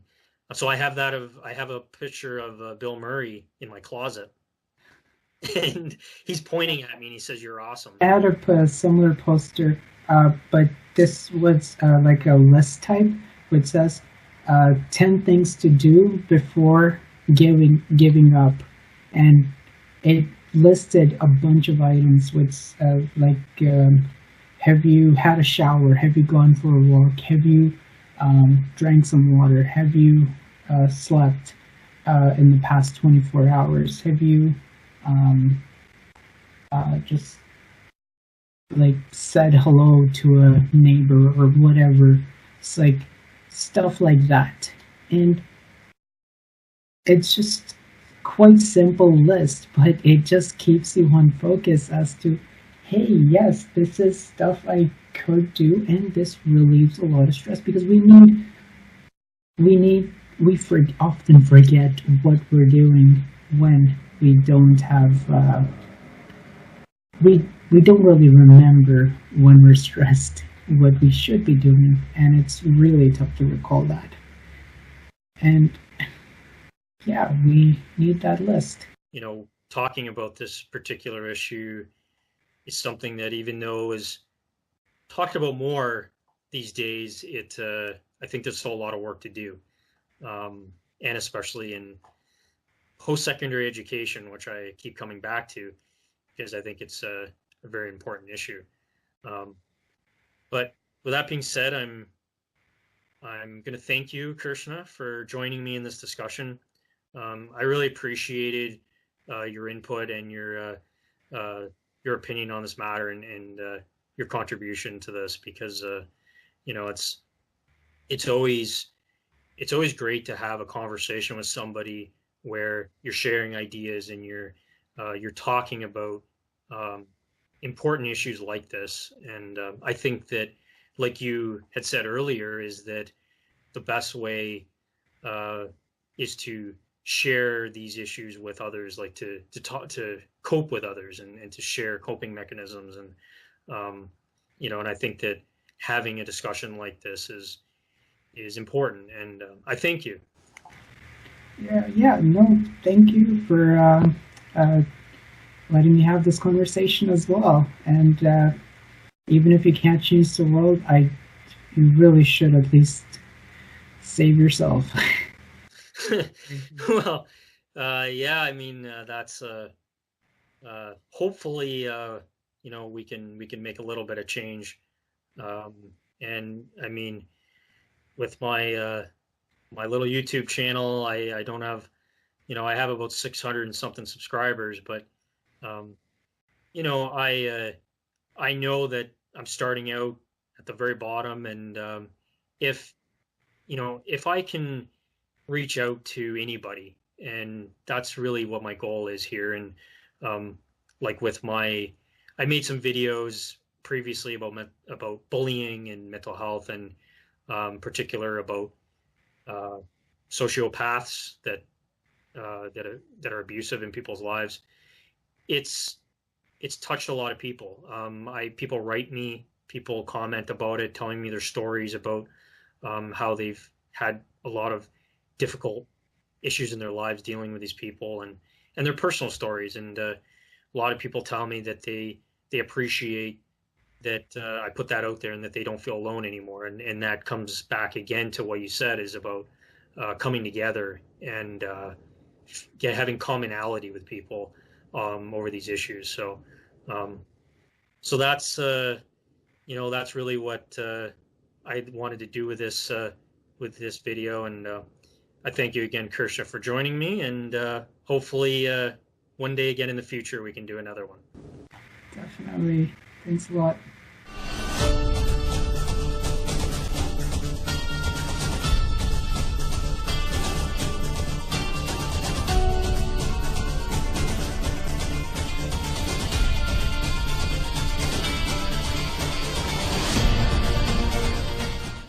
so I have a picture of Bill Murray in my closet, and he's pointing at me and he says, "You're awesome." I had a similar poster, but this was like a list type, which says 10 things to do before giving up, and it listed a bunch of items, which have you had a shower? Have you gone for a walk? Have you drank some water? Have you slept in the past 24 hours? Have you just like said hello to a neighbor or whatever? It's like stuff like that. And it's just quite simple list, but it just keeps you on focus as to, hey, yes, this is stuff I could do, and this relieves a lot of stress, because we often forget what we're doing when we don't have we don't really remember when we're stressed what we should be doing, and it's really tough to recall that. And yeah, we need that list. Talking about this particular issue is something that, even though is talked about more these days, I think there's still a lot of work to do, and especially in post-secondary education, which I keep coming back to because I think it's a very important issue. But with that being said, I'm going to thank you, Krishna, for joining me in this discussion. I really appreciated your input and your opinion on this matter, and your contribution to this, because it's always great to have a conversation with somebody where you're sharing ideas and you're talking about important issues like this. And I think that, like you had said earlier, is that the best way is to share these issues with others, like to cope with others, and to share coping mechanisms. And and I think that having a discussion like this is important. And I thank you. No, thank you for letting me have this conversation as well. And even if you can't change the world, you really should at least save yourself. Well, yeah, I mean, that's hopefully we can make a little bit of change. And I mean, with my my little YouTube channel, I don't have, I have about 600 and something subscribers, but I know that I'm starting out at the very bottom, and if I can reach out to anybody, and that's really what my goal is here. And like with I made some videos previously about bullying and mental health, and particular about sociopaths that are abusive in people's lives. It's touched a lot of people. People write me, people comment about it, telling me their stories about how they've had a lot of difficult issues in their lives dealing with these people, and their personal stories. And a lot of people tell me that they appreciate that I put that out there, and that they don't feel alone anymore. And that comes back again to what you said, is about coming together and having commonality with people over these issues. So that's that's really what I wanted to do with this video. And I thank you again, Kirsha, for joining me, and hopefully one day again in the future we can do another one. Definitely. Thanks a lot.